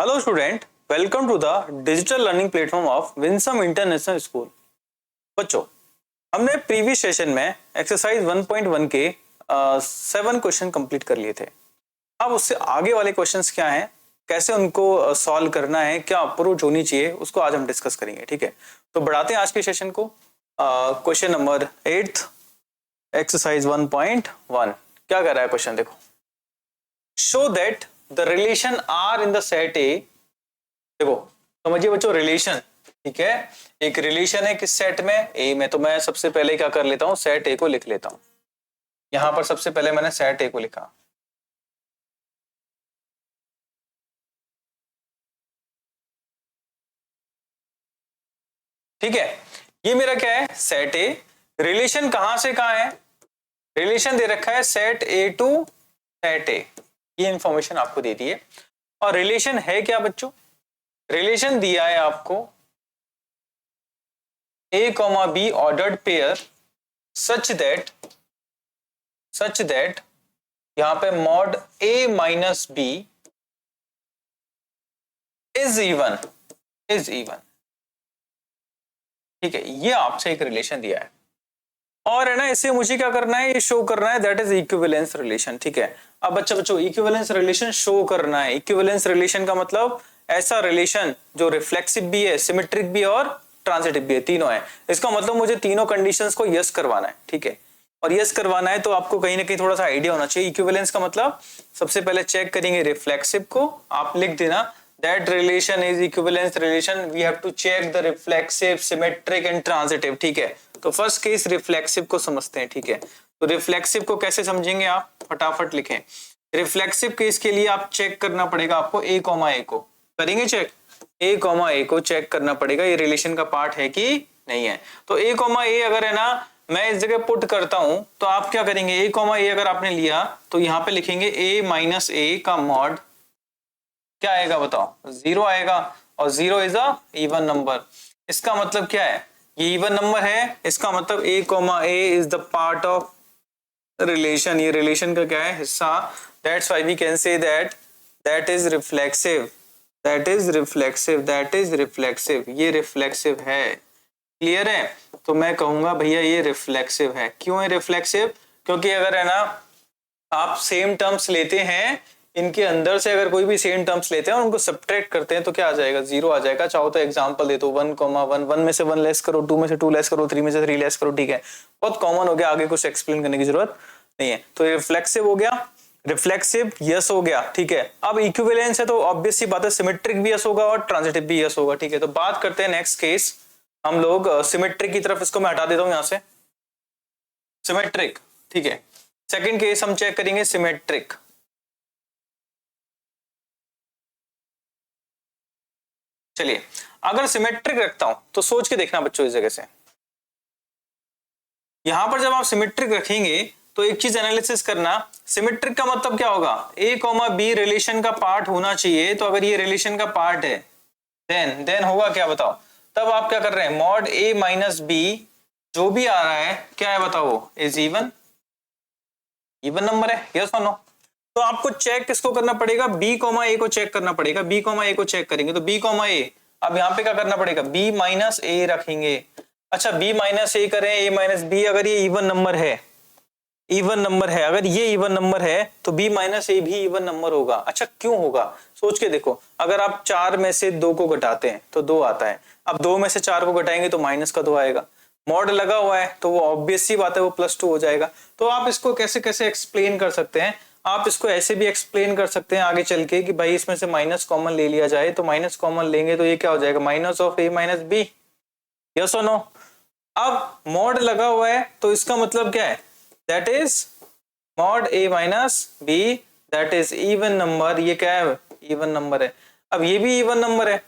Hello student, welcome to the digital learning platform of Winsome International School. बच्चों, हमने previous session में exercise 1.1 के 7 question complete कर लिए थे। अब उससे आगे वाले क्वेश्चंस क्या हैं, कैसे उनको सॉल्व करना है, क्या अप्रोच होनी चाहिए, उसको आज हम डिस्कस करेंगे। ठीक है, तो बढ़ाते हैं आज के सेशन को। क्वेश्चन नंबर 8 एक्सरसाइज 1.1 क्या कर रहा है क्वेश्चन, देखो। Show that the relation are in the set A. देखो समझिए बच्चों, रिलेशन, ठीक है, एक रिलेशन है किस सेट में, ए में। तो मैं सबसे पहले क्या कर लेता हूं, सेट ए को लिख लेता हूं। यहां पर सबसे पहले मैंने सेट ए को लिखा। ठीक है, ये मेरा क्या है, सेट ए। रिलेशन कहां से कहां है, रिलेशन दे रखा है set A to set A, ये इंफॉर्मेशन आपको दे दी है। और रिलेशन है क्या बच्चों, रिलेशन दिया है आपको a, b ordered pair such that यहां पे mod a minus b is even. ठीक है, ये आपसे एक रिलेशन दिया है और है ना, इसे मुझे क्या करना है, ये शो करना है, दैट इज इक्विवेलेंस रिलेशन। ठीक है, अब बच्चों इक्विवेलेंस रिलेशन शो करना है। इक्विवेलेंस रिलेशन का मतलब ऐसा रिलेशन जो रिफ्लेक्सिव भी है, सिमेट्रिक भी है और ट्रांजिटिव भी है, तीनों है। इसका मतलब मुझे तीनों कंडीशंस को यस करवाना है। ठीक है, और यस करवाना है तो आपको कहीं ना कहीं थोड़ा सा आइडिया होना चाहिए। इक्विवेलेंस का मतलब सबसे पहले चेक करेंगे रिफ्लेक्सिव को, आप लिख देना that relation is equivalence relation, we have to check the reflexive, symmetric and transitive। ठीक है, तो फर्स्ट केस रिफ्लेक्सिव को समझते हैं। ठीक है, तो रिफ्लेक्सिव को कैसे समझेंगे आप, फटाफट लिखें। रिफ्लेक्सिव केस के लिए आप चेक करना पड़ेगा आपको a, a को करेंगे चेक, a, a को चेक करना पड़ेगा ये रिलेशन का पार्ट है कि नहीं है। तो a, a अगर है ना, मैं इस जगह पुट करता हूं तो आप क्या करेंगे, a, a अगर आपने लिया तो यहां पे लिखेंगे a माइनस a का मॉड क्या आएगा बताओ, 0 आएगा। और 0 इज अ इवन नंबर। इसका मतलब क्या है, ये इवन नंबर है, इसका मतलब a, a is the part of relation, ये रिलेशन का क्या है, हिस्सा। That's why we can say that is reflexive, ये रिफ्लेक्सिव है। क्लियर है, तो मैं कहूंगा भैया ये रिफ्लेक्सिव है। क्यों है रिफ्लेक्सिव, क्योंकि अगर है ना आप सेम टर्म्स लेते हैं, इनके अंदर से अगर कोई भी सेम टर्म्स लेते हैं और उनको सब्ट्रैक्ट करते हैं तो क्या आ जाएगा, 0 आ जाएगा। चाहो तो एग्जांपल दे दो, 1, 1 में से 1 लेस करो, 2 में से 2 लेस करो, 3 में से 3 लेस करो। ठीक है, बहुत कॉमन हो गया, आगे कुछ एक्सप्लेन करने की जरूरत नहीं है। तो रिफ्लेक्सिव हो गया, रिफ्लेक्सिव यस हो गया। ठीक है, अब इक्विवेलेंस है तो ऑब्वियस सी बात है, सिमेट्रिक भी यस होगा और ट्रांजिटिव भी यस होगा। ठीक है, तो बात करते हैं नेक्स्ट केस, हम लोग सिमेट्रिक की तरफ, इसको मैं हटा देता हूं यहां से, सिमेट्रिक। ठीक है, सेकंड केस हम चेक करेंगे सिमेट्रिक। चलिए, अगर सिमेट्रिक रखता हूं तो सोच के देखना बच्चों इस जगह से, यहां पर जब आप सिमेट्रिक रखेंगे तो एक चीज एनालिसिस करना, सिमेट्रिक का मतलब क्या होगा, a, b रिलेशन का पार्ट होना चाहिए। तो अगर ये रिलेशन का पार्ट है देन होगा क्या बताओ, तब आप क्या कर रहे हैं, मॉड a माइनस b जो भी आ रहा है क्या है बताओ, इज इवन नंबर है, यस और नो। तो आपको चेक किसको करना पड़ेगा, b, a को चेक करना पड़ेगा। b, a को चेक करेंगे तो b, a, अब यहाँ पे क्या करना पड़ेगा, b माइनस a रखेंगे। अच्छा, b माइनस a करें, a माइनस b, अगर ये इवन नंबर है, अगर ये इवन नंबर है तो b माइनस a भी इवन नंबर होगा। अच्छा, क्यों होगा, सोच के देखो, अगर आप 4 में से 2 को घटाते हैं तो 2 आता है, अब 2 में से 4 को घटाएंगे तो माइनस का 2 आएगा। मॉड लगा हुआ है तो वो ऑब्वियस सी बात है, वो +2 हो जाएगा। तो आप इसको कैसे कैसे एक्सप्लेन कर सकते हैं, आप इसको ऐसे भी एक्सप्लेन कर सकते हैं आगे चल के कि भाई इसमें से माइनस कॉमन ले लिया जाए, तो माइनस कॉमन लेंगे तो ये क्या हो जाएगा, minus of a minus b, yes और नो। अब मॉड लगा हुआ है तो इसका मतलब क्या है, that is mod a minus b, that is even number. ये क्या है, इवन नंबर है। अब ये भी इवन नंबर है,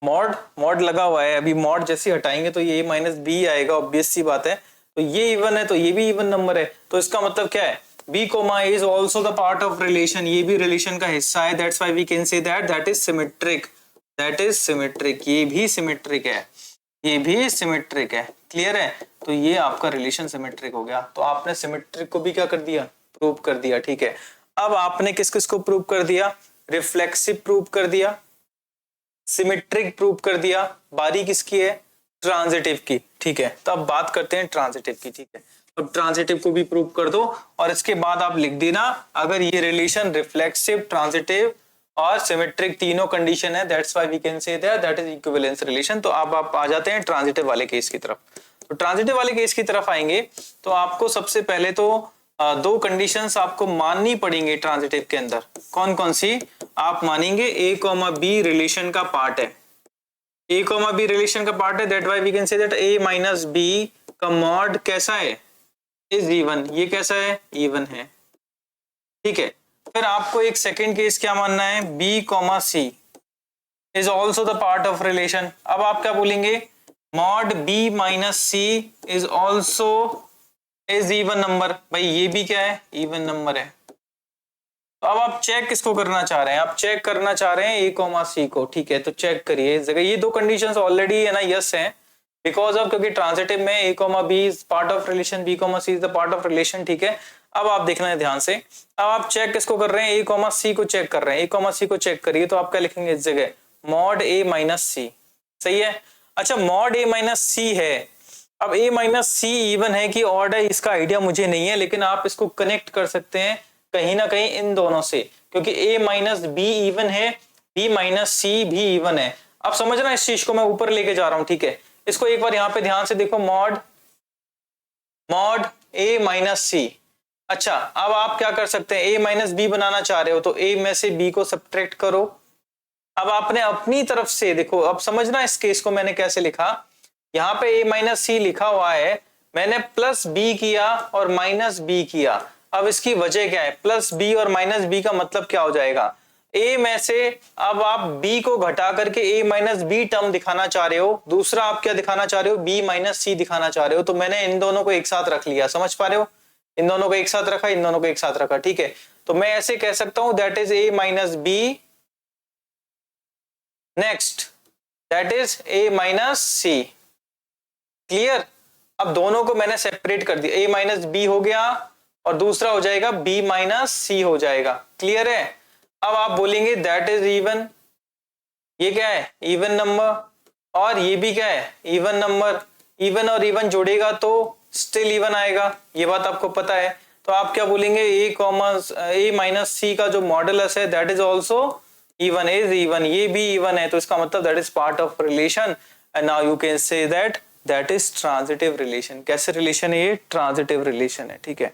मॉड लगा हुआ है, अभी मॉड जैसे हटाएंगे तो ये a माइनस b आएगा, ऑब्वियस सी बात है। तो ये इवन है तो ये भी इवन नंबर है, तो इसका मतलब क्या है, b, is also the part of relation, ये भी रिलेशन का हिस्सा है। That's why we can say that is symmetric, ये भी सिमेट्रिक है, क्लियर है। तो ये आपका रिलेशन सिमेट्रिक हो गया। तो आपने सिमेट्रिक को भी क्या कर दिया, प्रूव कर दिया। ठीक है, अब आपने किस किस को प्रूव कर दिया, रिफ्लेक्सिव प्रूव कर दिया, सिमेट्रिक प्रूव कर दिया, बारी किसकी है, ट्रांजिटिव की, ठीक है। तो अब बात करते हैं ट्रांजिटिव की, ठीक है। अब ट्रांजिटिव को भी प्रूव कर दो और इसके बाद आप लिख देना अगर ये रिलेशन रिफ्लेक्सिव, ट्रांजिटिव और सिमेट्रिक तीनों कंडीशन है, that's why we can say that is equivalence relation. तो अब आप आ जाते हैं ट्रांजिटिव वाले केस की तरफ। तो ट्रांजिटिव वाले केस की तरफ आएंगे तो आपको सबसे पहले तो दो कंडीशंस आपको माननी पड़ेंगे ट्रांजिटिव के अंदर। कौन कौन सी आप मानेंगे, ए कॉमा बी रिलेशन का पार्ट है, ए कॉमा बी रिलेशन का पार्ट है, that why we can say that A minus B का मॉड कैसा है, इज इवन। ये कैसा है, इवन है, ठीक है। फिर आपको एक सेकंड केस क्या मानना है, B comma C is also the part of relation. अब आप क्या बोलेंगे, mod B minus C is also is even number. भाई ये भी क्या है, इवन नंबर है। तो अब आप चेक किसको करना चाह रहे हैं, आप चेक करना चाह रहे हैं ए कॉमा सी को, ठीक है। तो चेक करिए इस जगह ये दो कंडीशंस ऑलरेडी है ना यस है, बिकॉज ऑफ क्योंकि ट्रांजिटिव में A comma B is part of relation, B comma C is the part of relation, ठीक है। अब आप देखना है ध्यान से, अब आप चेक किसको कर रहे हैं, ए कॉमा सी को चेक कर रहे हैं, ए कॉमा सी को चेक करिए। तो आप क्या लिखेंगे इस जगह, मॉड ए माइनस सी, सही है। अच्छा मॉड ए माइनस सी है, अब ए माइनस सी इवन है कि ऑड है इसका आइडिया मुझे नहीं है, लेकिन आप इसको कनेक्ट कर सकते हैं कहीं ना कहीं इन दोनों से, क्योंकि a माइनस बी इवन है, b माइनस सी भी इवन है। अब समझना इस चीज को मैं ऊपर लेके जा रहा हूं, ठीक है। इसको एक बार यहां पे ध्यान से देखो, मॉड a माइनस सी। अच्छा अब आप क्या कर सकते हैं, a माइनस बी बनाना चाह रहे हो तो a में से b को सब्ट्रैक्ट करो। अब आपने अपनी तरफ से देखो, अब समझना इस केस को मैंने कैसे लिखा, यहाँ पे a माइनस सी लिखा हुआ है, मैंने प्लस b किया और माइनस b किया। अब इसकी वजह क्या है, प्लस बी और माइनस बी का मतलब क्या हो जाएगा, ए में से अब आप b को घटा करके a माइनस बी टर्म दिखाना चाह रहे हो, दूसरा आप क्या दिखाना चाह रहे हो, b माइनस सी दिखाना चाह रहे हो। तो मैंने इन दोनों को एक साथ रख लिया, समझ पा रहे हो, इन दोनों को एक साथ रखा, इन दोनों को एक साथ रखा, ठीक है। तो मैं ऐसे कह सकता हूं that is a minus B, next that is a minus C, clear. अब दोनों को मैंने सेपरेट कर दिया, a माइनस बी हो गया और दूसरा हो जाएगा b माइनस सी हो जाएगा, क्लियर है। अब आप बोलेंगे दैट इज इवन, ये क्या है, इवन नंबर, और ये भी क्या है, इवन नंबर। इवन और इवन जोड़ेगा तो स्टिल इवन आएगा, ये बात आपको पता है। तो आप क्या बोलेंगे, a माइनस सी का जो मॉडुलस है that is also even, is even, ये भी इवन है, तो इसका मतलब that is part of relation. And now you can say that is transitive relation. कैसे रिलेशन है ये, ट्रांजिटिव रिलेशन है, ठीक है,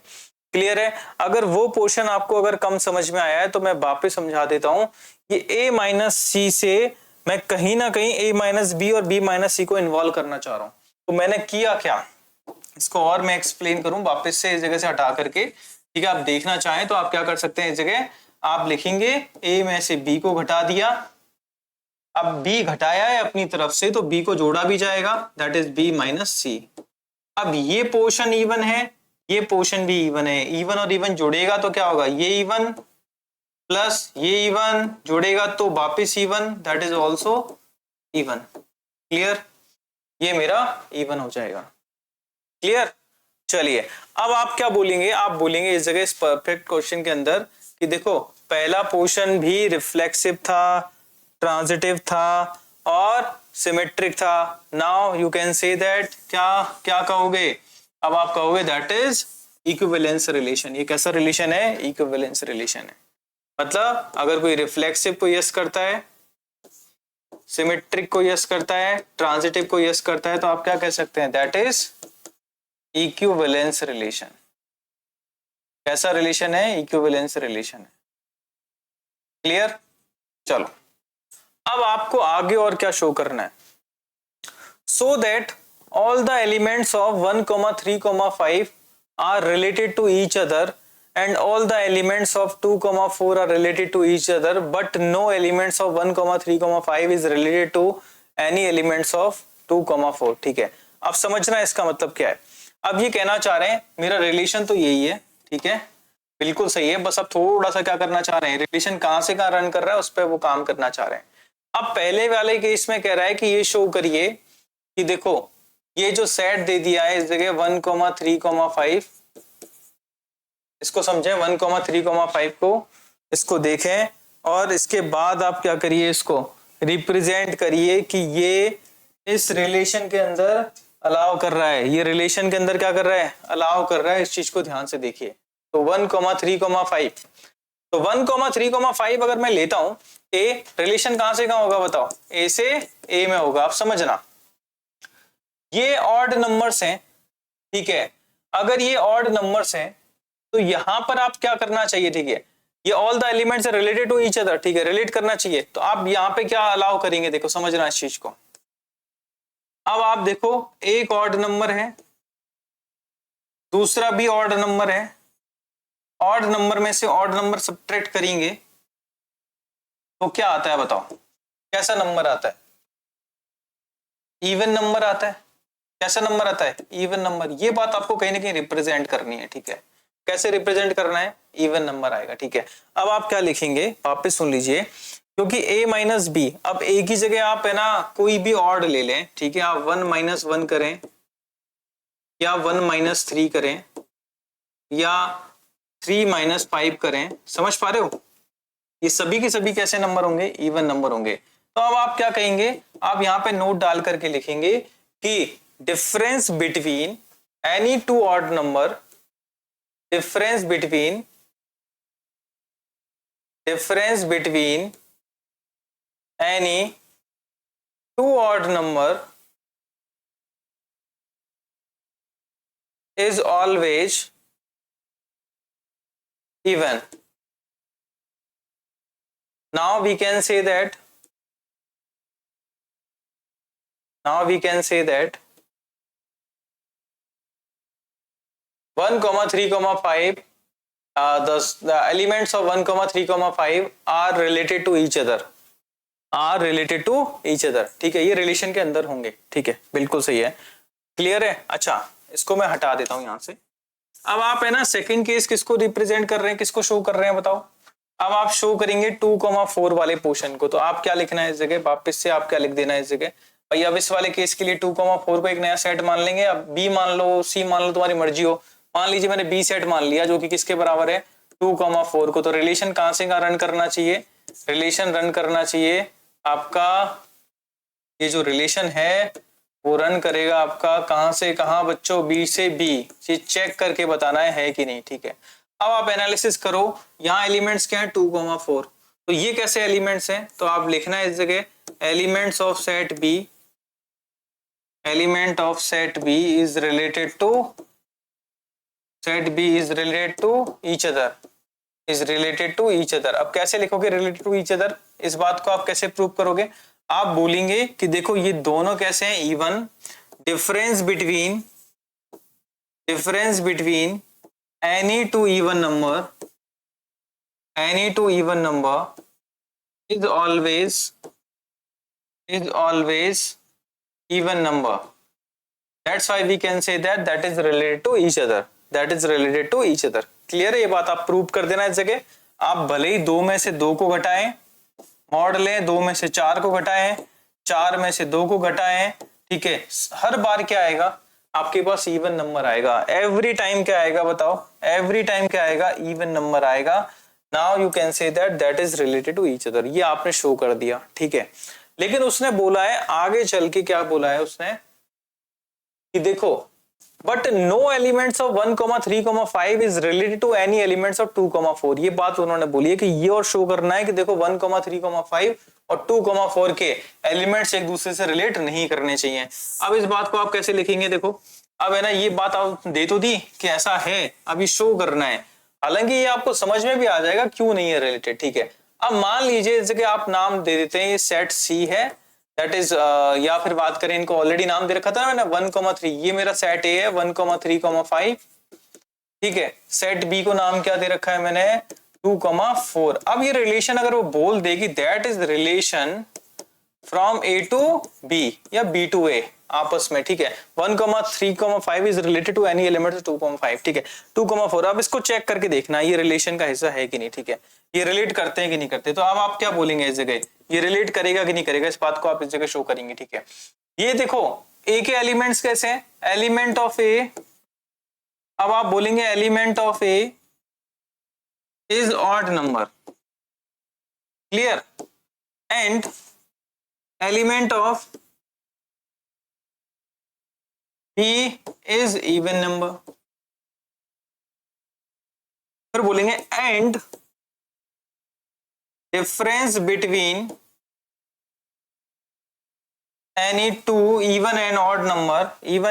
क्लियर है। अगर वो पोर्शन आपको अगर कम समझ में आया है तो मैं वापस समझा देता हूं, ये a माइनस सी से मैं कहीं ना कहीं a माइनस बी और b माइनस सी को इन्वॉल्व करना चाह रहा हूं। तो मैंने किया क्या, इसको और मैं एक्सप्लेन करूं वापस से इस जगह से हटा करके, ठीक है। आप देखना चाहें तो आप क्या कर सकते हैं, इस जगह आप लिखेंगे a में से b को घटा दिया, अब b घटाया है अपनी तरफ से तो b को जोड़ा भी जाएगा, दैट इज b माइनस सी। अब ये पोर्शन इवन है, ये पोर्शन भी इवन है, इवन और इवन जोड़ेगा तो क्या होगा, ये इवन प्लस ये इवन जोड़ेगा तो वापिस even, that is also even, clear. ये मेरा इवन हो जाएगा, क्लियर। चलिए अब आप क्या बोलेंगे, आप बोलेंगे इस जगह इस परफेक्ट क्वेश्चन के अंदर कि देखो पहला पोर्शन भी रिफ्लेक्सिव था, ट्रांजिटिव था और सिमेट्रिक था। Now you can say that, क्या क्या कहोगे, अब आप कहोगे दैट इज इक्विवेलेंस रिलेशन। ये कैसा रिलेशन है, इक्विवेलेंस रिलेशन है। मतलब अगर कोई रिफ्लेक्सिव को यस करता है, सिमेट्रिक को यस करता है, ट्रांजिटिव को यस करता है, तो आप क्या कह सकते हैं, दैट इज इक्विवेलेंस रिलेशन। कैसा रिलेशन है, इक्विवेलेंस रिलेशन है, क्लियर। चलो अब आपको आगे और क्या शो करना है, so that all the elements of 1, 3, 5 are related to each other and all the elements of 2, 4 are related to each other, but no elements of 1, 3, 5 is related to any elements of 2, 4, ठीक है। अब समझना इसका मतलब क्या है, अब ये कहना चाह रहे हैं मेरा रिलेशन तो यही है, ठीक है, बिल्कुल सही है, बस अब थोड़ा सा क्या करना चाह रहे हैं, रिलेशन कहां से कहां रन कर रहा है उस पर वो काम करना चाह रहे हैं। अब पहले वाले केस में कह रहा है कि ये शो करिए कि देखो ये जो सेट दे दिया है इस जगह 1, 3, 5, इसको समझें 1, 3, 5 को, इसको देखें और इसके बाद आप क्या करिए, इसको रिप्रेजेंट करिए कि ये इस रिलेशन के अंदर अलाउ कर रहा है, ये रिलेशन के अंदर क्या कर रहा है, अलाउ कर रहा है। इस चीज को ध्यान से देखिए। तो 1,3,5, तो 1,3,5 अगर मैं लेता हूं, ए रिलेशन कहां से कहां होगा बताओ, ए से ए में होगा। आप समझना, ये ऑड नंबर्स हैं, ठीक है। अगर ये ऑड नंबर्स हैं तो यहां पर आप क्या करना चाहिए, ठीक है, ये all the elements are related to each other, ठीक है, रिलेट करना चाहिए। तो आप यहां पे क्या अलाउ करेंगे, देखो समझना इस चीज को। अब आप देखो, एक ऑड नंबर है, दूसरा भी ऑड नंबर है, ऑड नंबर में से ऑड नंबर सब्ट्रैक्ट करेंगे तो क्या आता है बताओ, कैसा नंबर आता है, इवन नंबर आता है। कैसा नंबर आता है, इवन नंबर। ये बात आपको कहीं ना कहीं रिप्रेजेंट करनी है, ठीक है। कैसे रिप्रेजेंट करना है, इवन नंबर आएगा, ठीक है। अब आप क्या लिखेंगे, वापस सुन लीजिए, क्योंकि a माइनस बी, अब एक ही जगह आप है ना कोई भी ऑड ले लें, ठीक है। आप 1 - 1 करें या 1 - 3 करें या 3 - 5 करें, समझ पा रहे हो, ये सभी के सभी कैसे नंबर होंगे, इवन नंबर होंगे। तो अब आप क्या कहेंगे, आप यहां पे नोट डाल करके लिखेंगे कि difference between any two odd number, difference between any two odd number is always even. Now we can say that 1,3,5, the elements of 1,3,5 are related to each other, ठीक है। ये रिलेशन के अंदर होंगे, ठीक है, बिल्कुल सही है, क्लियर है। अच्छा, इसको मैं हटा देता हूं यहां से। अब आप है ना सेकंड केस किसको रिप्रेजेंट कर रहे हैं, किसको शो कर रहे हैं बताओ। अब आप शो करेंगे 2,4 वाले पोर्शन को। तो आप क्या लिखना है इस जगह, वापस से आप क्या लिख देना है इस जगह भाई। अब इस वाले केस के लिए 2,4 को एक नया सेट मान लेंगे। अब बी मान लो, सी मान लो, तुम्हारी मर्जी हो। मान लीजिए मैंने बी सेट मान लिया, जो कि किसके बराबर है, 2,4 को। तो रिलेशन कहां से कहां रन करना चाहिए, रिलेशन रन करना चाहिए आपका, ये जो रिलेशन है वो रन करेगा आपका कहां से कहां बच्चों, बी से बी। ये चेक करके बताना है कि नहीं, ठीक है। अब आप एनालिसिस करो, यहाँ एलिमेंट्स क्या है, 2,4। तो ये कैसे एलिमेंट्स हैं, तो आप लिखना है इस जगह elements of set B, element of set B is related to each other, is related to each other. अब कैसे लिखोगे रिलेटेड टू ईच अदर, इस बात को आप कैसे प्रूव करोगे। आप बोलेंगे कि देखो ये दोनों कैसे हैं, even. Difference between any two even number is always even number. That's why we can say that is related to each other. Clear है, ये बात आप प्रूव कर देना इस जगह। आप भले ही 2 में से 2 को घटाएं, मॉड लें, 2 में से 4 को घटाएं, 4 में से 2 को घटाएं, ठीक है, हर बार क्या आएगा आपके पास, इवन नंबर आएगा। एवरी टाइम क्या आएगा बताओ, एवरी टाइम क्या आएगा, इवन नंबर आएगा। Now you can say that is related to each other. ये आपने शो कर दिया, ठीक है। लेकिन उसने बोला है आगे चल के, क्या बोला है उसने कि देखो, but no elements of 1,3,5 is related to any elements of 2,4। ये बात उन्होंने बोली है कि ये और शो करना है कि देखो 1,3,5 और 2,4 के एलिमेंट्स एक दूसरे से रिलेट नहीं करने चाहिए। अब इस बात को आप कैसे लिखेंगे, देखो अब है ना, ये बात आप दे तो दी कि ऐसा है, अभी शो करना है। हालांकि ये आपको समझ में भी आ जाएगा क्यों नहीं है रिलेटेड, ठीक है। अब मान लीजिए इस जगह आप नाम दे देते हैं, ये सेट सी है, दैट इज या फिर बात करें, इनको ऑलरेडी नाम दे रखा था ना मैंने 1,3, ये मेरा सेट ए है 1,3,5, ठीक है। सेट बी को नाम क्या दे रखा है मैंने, 2,4। अब ये रिलेशन अगर वो बोल देगी that is relation from A to B या बी टू ए आपस में, ठीक है। 1,3,5 is related to any element 2,5, ठीक है। 2,4 अब इसको चेक करके देखना ये रिलेशन का हिस्सा है कि नहीं, ठीक है, ये रिलेट करते हैं कि नहीं करते। तो अब आप क्या बोलेंगे इस जगह, ये रिलेट करेगा कि नहीं करेगा, इस बात को आप इस जगह शो करेंगे, ठीक है। ये देखो ए के एलिमेंट्स कैसे हैं, एलिमेंट ऑफ ए, अब आप बोलेंगे element of A is odd number, clear, and element of B is even number. फिर बोलेंगे and difference between any two even and odd number is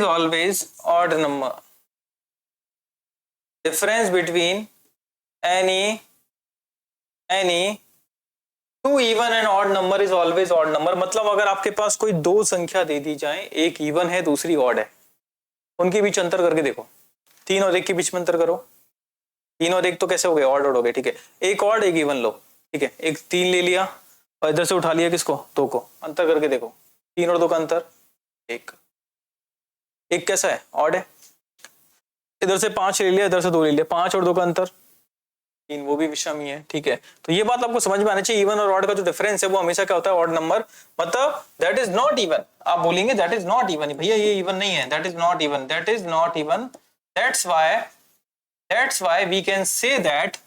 always odd number. Difference between any two even and odd number is always odd number. मतलब अगर आपके पास कोई दो संख्या दे दी जाए, एक इवन है दूसरी ऑड है, उनके बीच अंतर करके देखो। 3 और 1 के बीच में अंतर करो, 3 और 1 तो कैसे हो गए, ऑड ऑड हो गए, ठीक है। एक ऑड एक इवन लो, ठीक है। एक 3 ले लिया और इधर से उठा लिया किसको, 2 को, अंतर करके देखो। 3 और 2 का अंतर 1, एक कैसा है, ऑड है। इधर से 5 ले लिया, इधर से 2 ले लिया, 5 और 2 का अंतर 3, वो भी विषमी है, ठीक है। तो ये बात आपको समझ में आना चाहिए, इवन और ऑड का जो डिफरेंस है वो हमेशा क्या होता है, ऑड नंबर। मतलब दैट इज नॉट इवन, आप बोलेंगे दैट इज नॉट इवन, भैया ये इवन नहीं है, that is not even, that is not even. That's why we can say that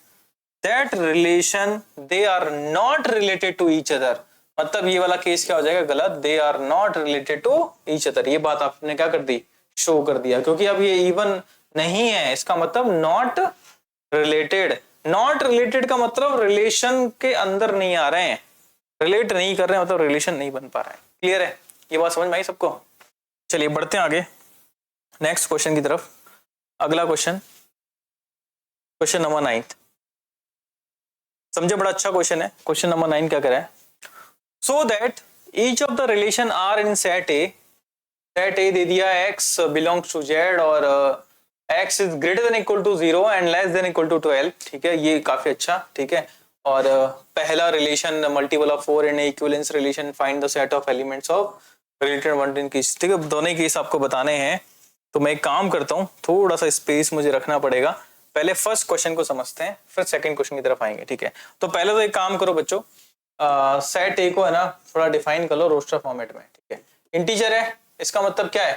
relation they are not related to each other। मतलब ये वाला case क्या हो जाएगा, गलत, they are not related to each other। ये बात आपने क्या कर दी, शो कर दिया, क्योंकि अब ये इवन नहीं है, इसका मतलब नॉट रिलेटेड। नॉट रिलेटेड का मतलब रिलेशन के अंदर नहीं आ रहे हैं, रिलेट नहीं कर रहे हैं, मतलब रिलेशन नहीं बन पा रहा है। क्लियर है, ये बात समझ में आई सबको। चलिए बढ़ते हैं आगे नेक्स्ट क्वेश्चन की तरफ। अगला क्वेश्चन नंबर 9, समझे, बड़ा अच्छा क्वेश्चन है। क्वेश्चन नंबर 9 क्या करें, so that each of the relation are in set A दे दिया x बिलोंग्स टू z और x is greater than equal to 0 and less than equal to 12, ठीक है। ये काफी अच्छा, ठीक है। और पहला relation multiple of 4 and equivalence relation, find the set of elements of related one in case, ठीक है। दोनों केस आपको बताने हैं, तो मैं एक काम करता हूँ, थोड़ा सा स्पेस मुझे रखना पड़ेगा। पहले फर्स्ट क्वेश्चन को समझते हैं, फिर सेकंड क्वेश्चन की तरफ आएंगे, ठीक है। तो पहले तो एक काम करो बच्चों, सेट ए को है ना थोड़ा डिफाइन कर लो रोस्टर फॉर्मेट में, ठीक है। इंटीजर है, इसका मतलब क्या है,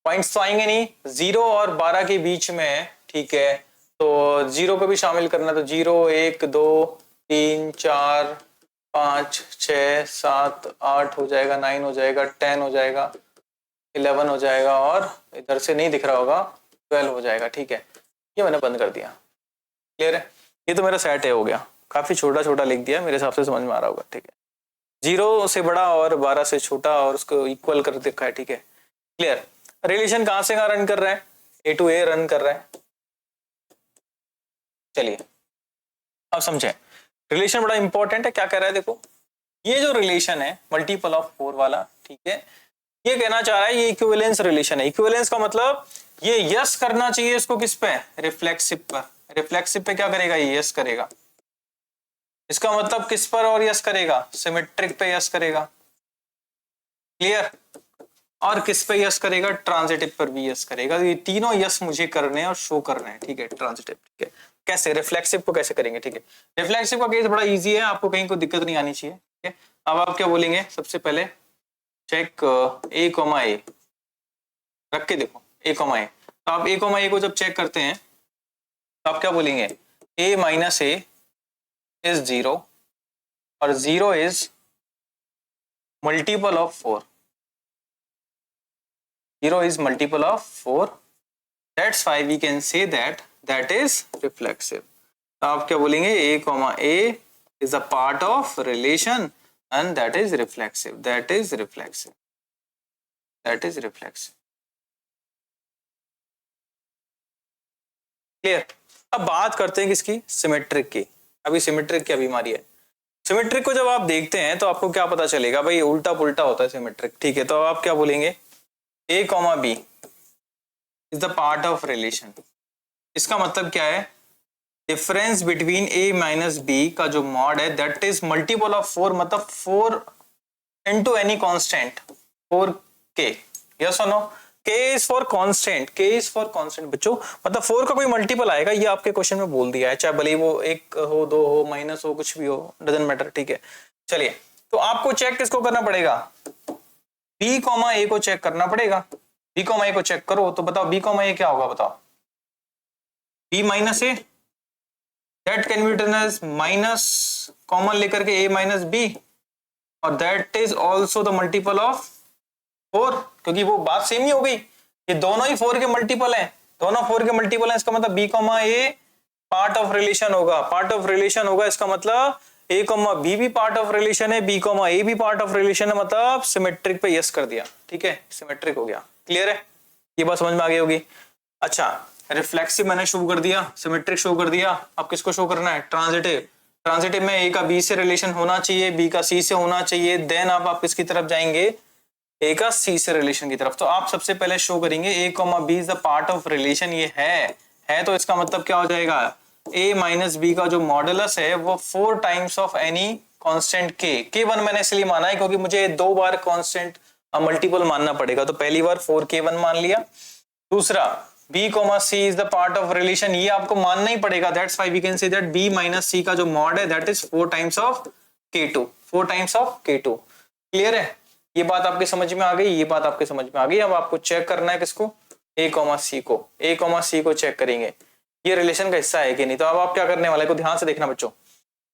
पॉइंट्स तो आएंगे नहीं, 0 और 12 के बीच में है, ठीक है। तो 0 को भी शामिल करना, तो 0 1 2 3 4 5 6 7 8 हो जाएगा, 9 हो जाएगा, 10 हो जाएगा, 11 हो जाएगा, और इधर से नहीं दिख रहा होगा 12 हो जाएगा, ठीक है। ये मैंने बंद कर दिया, क्लियर है। ये तो मेरा सेट है, हो गया। काफी छोटा छोटा लिख दिया, मेरे हिसाब से समझ में आ रहा होगा, ठीक है। 0 से बड़ा और 12 से छोटा और उसको इक्वल कर देखा है, ठीक है, क्लियर। रिलेशन कहां से कहां रन कर रहा है, ए टू ए रन कर रहा है। चलिए अब समझे, रिलेशन बड़ा इंपॉर्टेंट है। क्या कह रहा है, देखो ये जो रिलेशन है मल्टीपल ऑफ 4 वाला, ठीक है, ये कहना चाह रहा है ये इक्विवेलेंस रिलेशन है। इक्विवेलेंस का मतलब ये यस करना चाहिए इसको किस पे, रिफ्लेक्सिव पर। रिफ्लेक्सिव पे क्या करेगा, ये यस करेगा। इसका मतलब किस पर और यस करेगा, सिमेट्रिक पे यस करेगा, क्लियर। और किस पे यस करेगा, ट्रांजिटिव पर भी यस करेगा। ये तीनों यस मुझे करने हैं और शो करने हैं, ठीक है, ट्रांजिटिव, ठीक है। कैसे, रिफ्लेक्सिव को कैसे करेंगे, ठीक है। रिफ्लेक्सिव का केस बड़ा इजी है, आपको कहीं कोई दिक्कत नहीं आनी चाहिए, ठीक है। अब आप क्या बोलेंगे, सबसे पहले चेक ए कॉमा ए रख के देखो, ए कॉमा ए। तो आप ए कॉमा ए को जब चेक करते हैं तो आप क्या बोलेंगे, ए माइनस ए इज 0 और 0 is multiple of 4। 0 is multiple of 4, that's why we can say that is reflexive। तो आप क्या बोलेंगे, a comma a is a part of relation and that is reflexive, that is reflexive, that is reflexive, clear. अब बात करते हैं किसकी, symmetric की। अभी सिमेट्रिक क्या बीमारी है, सिमेट्रिक को जब आप देखते हैं तो आपको क्या पता चलेगा, भाई उल्टा पुल्टा होता है सिमेट्रिक, ठीक है। तो आप क्या बोलेंगे, a comma b is the part of relation। इसका मतलब क्या है, difference between a minus b का जो मॉड है दैट इज मल्टीपल ऑफ 4, मतलब 4 into any constant 4k, yes और no. k is for constant, k is for constant बच्चों, मतलब 4 का कोई मल्टीपल आएगा, ये आपके क्वेश्चन में बोल दिया है, चाहे भले वो 1 हो 2 हो माइनस हो कुछ भी हो, डजंट मैटर, ठीक है। चलिए तो आपको चेक किसको करना पड़ेगा, बी कॉमा ए को चेक करना पड़ेगा। बी कॉमा ए को चेक करो तो बताओ बी कॉमा ए क्या होगा, बताओ। B minus A, that can be written as minus common लेकर के ए माइनस बी, और that is also the multiple of 4, क्योंकि वो बात सेम ही हो गई, ये दोनों ही 4 के मल्टीपल हैं, दोनों 4 के मल्टीपल हैं, इसका मतलब B comma A part of relation होगा, पार्ट ऑफ रिलेशन होगा, इसका मतलब ए कॉमा बी भी पार्ट ऑफ रिलेशन है, बी कॉमा ए भी पार्ट ऑफ रिलेशन है, मतलब सिमेट्रिक पे यस कर दिया, ठीक है, सिमेट्रिक हो गया। क्लियर है, ये बात समझ में आ गई होगी। अच्छा, रिफ्लेक्सिव मैंने शो कर दिया, सिमेट्रिक शो कर दिया, अब किसको शो करना है, ट्रांजिटिव। ट्रांजिटिव में ए का बी से रिलेशन होना चाहिए, बी का सी से होना चाहिए, देन आप किसकी तरफ जाएंगे, ए का सी से रिलेशन की तरफ। तो आप सबसे पहले शो करेंगे A comma B is the part of relation, ये है तो इसका मतलब क्या हो जाएगा, a माइनस बी का जो मॉडुलस है वो 4 times of any constant k1 मैंने इसलिए माना है क्योंकि मुझे 2 बार कांस्टेंट मल्टीपल मानना पड़ेगा, तो पहली बार 4k1 मान लिया। दूसरा b comma C is the part of relation, ये आपको मानना ही पड़ेगा, that's why we can say that b minus C का जो मॉड है that is 4 times of k2, 4 times of k2। Clear है, ये बात आपके समझ में आ गई, ये बात आपके समझ में आ गई। अब आपको चेक करना है किसको, a कॉमा सी को, a कॉमा सी को चेक करेंगे ये रिलेशन का हिस्सा है कि नहीं। तो अब आप क्या करने वाले को ध्यान से देखना बच्चों,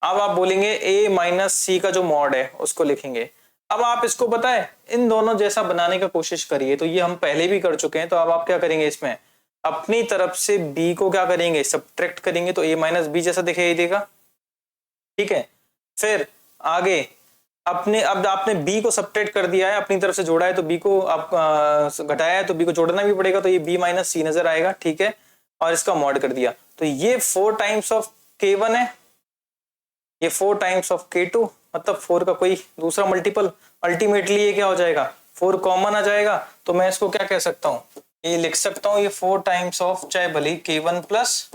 अब आप बोलेंगे a माइनस सी का जो मॉड है उसको लिखेंगे। अब आप इसको पता है इन दोनों जैसा बनाने का कोशिश करिए, तो ये हम पहले भी कर चुके हैं, तो अब आप क्या करेंगे, इसमें अपनी तरफ से b को क्या करेंगे, सब्ट्रैक्ट करेंगे, तो a माइनस बी जैसा दिखाई देगा, ठीक है। फिर आगे अपने, अब आपने b को सब्ट्रैक्ट कर दिया है, अपनी तरफ से जोड़ा है, तो b को आप घटाया है, तो b को जोड़ना भी पड़ेगा, तो ये b माइनस सी नजर आएगा, ठीक है, और इसका मॉड कर दिया, तो ये 4 टाइम्स ऑफ k1 है, ये 4 टाइम्स ऑफ k2, मतलब 4 का कोई दूसरा मल्टीपल, अल्टीमेटली ये क्या हो जाएगा, 4 कॉमन आ जाएगा, तो मैं इसको क्या कह सकता हूं, ये लिख सकता हूं, ये 4 टाइम्स ऑफ चाहे भले k1 प्लस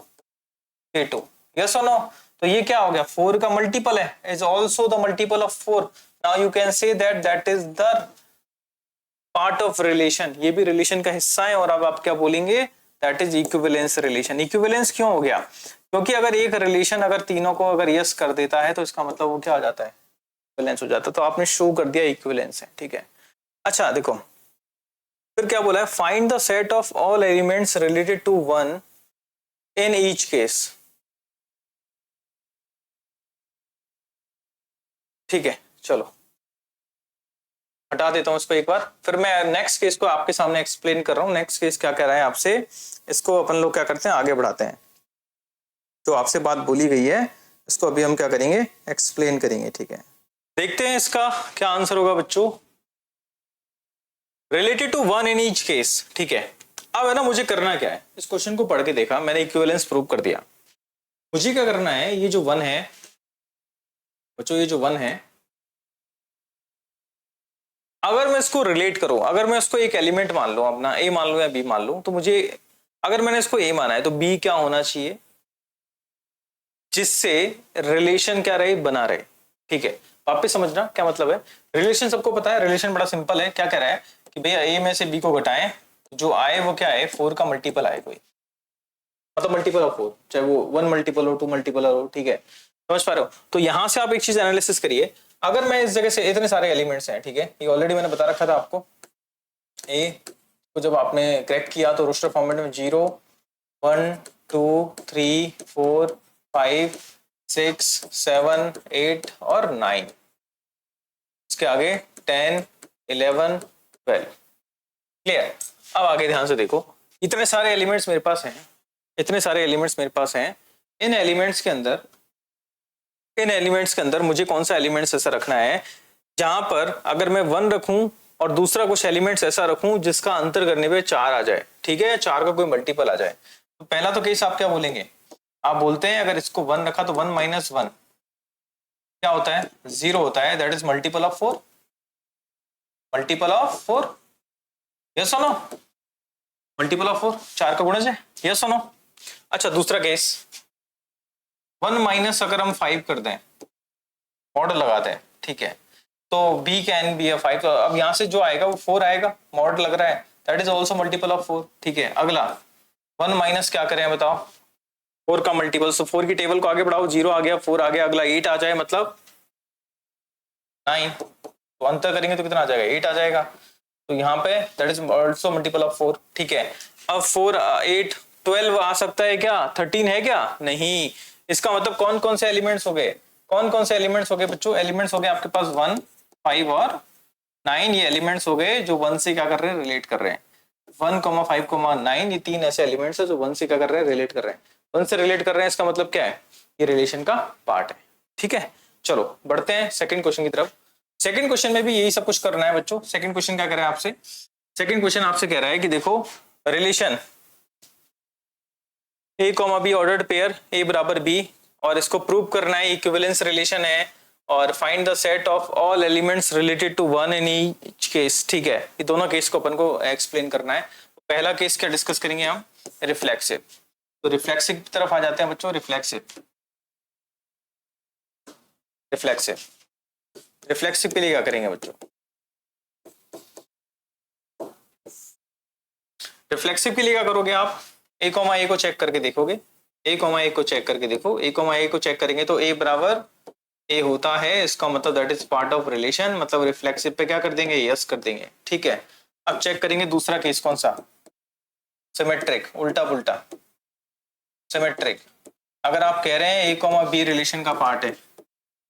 k2, यस और नो। तो ये क्या हो गया, 4 का मल्टीपल है, is also the multiple of 4। Now you can say that that is the part of relation, ये भी रिलेशन का हिस्सा है। और अब आप क्या बोलेंगे, that is equivalence relation. Equivalence क्यों हो गया, क्योंकि अगर एक रिलेशन अगर तीनों को अगर यस कर देता है तो इसका मतलब वो क्या हो जाता है, इक्विवेलेंस हो जाता है। तो आपने शो कर दिया इक्विवेलेंस है, ठीक है। अच्छा देखो फिर क्या बोला है, find the set of all elements related to 1 in each case, ठीक है। चलो हटा देता हूं इसको एक बार, फिर मैं नेक्स्ट केस को आपके सामने एक्सप्लेन कर रहा हूं। नेक्स्ट केस क्या कह रहा है आपसे, इसको अपन लोग क्या करते हैं, आगे बढ़ाते हैं। जो आपसे बात बोली गई है इसको अभी हम क्या करेंगे, एक्सप्लेन करेंगे, ठीक है। देखते हैं इसका क्या आंसर होगा बच्चों, related to 1 in each case, ठीक है। अब है ना, मुझे करना क्या है, इस क्वेश्चन को पढ़ के देखा मैंने, इक्विवेलेंस प्रूव कर दिया। मुझे क्या करना है, ये जो 1 है बच्चों, ये जो 1 है, अगर मैं इसको रिलेट करूं, अगर मैं इसको एक एलिमेंट मान लूं, अपना a मान लूं या b मान लूं, तो मुझे अगर मैंने इसको a माना है तो b क्या होना चाहिए, जिससे रिलेशन क्या रहे, बना रहे, ठीक है। वापस समझना क्या मतलब है, रिलेशन सबको पता है, रिलेशन बड़ा सिंपल है। क्या कह रहा है कि भैया a में से b को घटाएं, जो आए वो क्या है, 4 का मल्टीपल आए कोई, मतलब मल्टीपल ऑफ 4, चाहे वो 1 मल्टीपल हो 2 मल्टीपल हो, ठीक है, समझ पा रहे हो। तो यहां से आप एक चीज एनालिसिस करिए, अगर मैं इस जगह से, इतने सारे एलिमेंट्स हैं, ठीक है, ये ऑलरेडी मैंने बता रखा था आपको, ए को जब आपने क्रैक किया तो रोस्टर फॉर्मेट में 0 1 2 3 4 5 6 7 8 और 9, इसके आगे 10 11 12। क्लियर, अब आगे ध्यान से देखो, इतने सारे एलिमेंट्स मेरे पास हैं, इतने सारे एलिमेंट्स मेरे पास हैं, इन एलिमेंट्स के अंदर मुझे कौन सा एलिमेंट्स ऐसा रखना है जहां पर अगर मैं 1 रखूं और दूसरा कुछ एलिमेंट्स ऐसा रखूं जिसका अंतर करने पे 4 आ जाए, ठीक है, 4 का कोई मल्टीपल आ जाए। तो पहला तो केस आप क्या बोलेंगे, आप बोलते हैं अगर इसको 1 रखा तो 1 माइनस 1 क्या होता है, 0 होता है, that is multiple of 4, multiple of 4, yes और नो, मल्टीपल ऑफ 4, 4 का गुणज है, यस और नो। अच्छा दूसरा केस, 1 माइनस अगर हम 5 कर दें, मॉडल लगाते हैं, ठीक है, तो b कैन बी 5, तो अब यहां से जो आएगा वो 4 आएगा, मॉडल लग रहा है, that is also multiple of 4, ठीक है। अगला 1 माइनस क्या करें बताओ, 4 का मल्टीपल, सो 4 की टेबल को आगे बढ़ाओ, 0 आ गया, 4 आ गया, अगला 8 आ जाए, मतलब 9, तो अंतर करेंगे तो कितना आ जाएगा, 8 आ जाएगा। तो यहाँ पे that is also multiple of 4, ठीक है। अब 4 8 12 आ सकता है क्या? 13 है क्या? नहीं। इसका मतलब कौन कौन से एलिमेंट्स हो गए? कौन कौन से एलिमेंट्स हो गए बच्चों? एलिमेंट्स हो गए आपके पास 1 5 और 9, ये एलिमेंट्स हो गए जो 1 से क्या कर रहे हैं? रिलेट कर रहे हैं। 1 5 9, ये 3 ऐसे एलिमेंट्स है जो 1 से क्या कर रहे हैं? रिलेट कर रहे हैं। 1 से रिलेट कर रहे हैं, इसका मतलब क्या है? ये रिलेशन का पार्ट है, ठीक है। चलो बढ़ते हैं सेकंड क्वेश्चन की तरफ। सेकंड क्वेश्चन में भी यही सब कुछ करना है बच्चों। सेकंड क्वेश्चन क्या कह रहा है आपसे? सेकंड क्वेश्चन आपसे कह रहा है कि देखो relation A comma be ordered pair A बराबर बी, और इसको प्रूव करना है, इक्विवेलेंस रिलेशन है, और find the set of all elements related to one in each case, ठीक है। ये दोनों केस को अपन को एक्सप्लेन करना है। तो पहला केस क्या डिस्कस करेंगे हम? रिफ्लेक्सिव। तो रिफ्लेक्सिव की तरफ आ जाते हैं बच्चों। रिफ्लेक्सिव रिफ्लेक्सिव रिफ्लेक्सिव के लिए क्या करेंगे बच्चों? रिफ्लेक्सिव के लिए क्या करोगे आप? ए कॉमा ए को चेक करके देखोगे। ए कॉमा ए को चेक करके देखो। ए कॉमा ए को चेक करेंगे तो ए बराबर ए होता है, इसका मतलब that is part of relation, मतलब रिफ्लेक्सिव पे क्या कर देंगे? यस कर देंगे, ठीक है। अब चेक करेंगे दूसरा केस कौन सा? सिमेट्रिक, उल्टा पुल्टा सिमेट्रिक। अगर आप कह रहे हैं ए कॉमा बी रिलेशन का पार्ट है,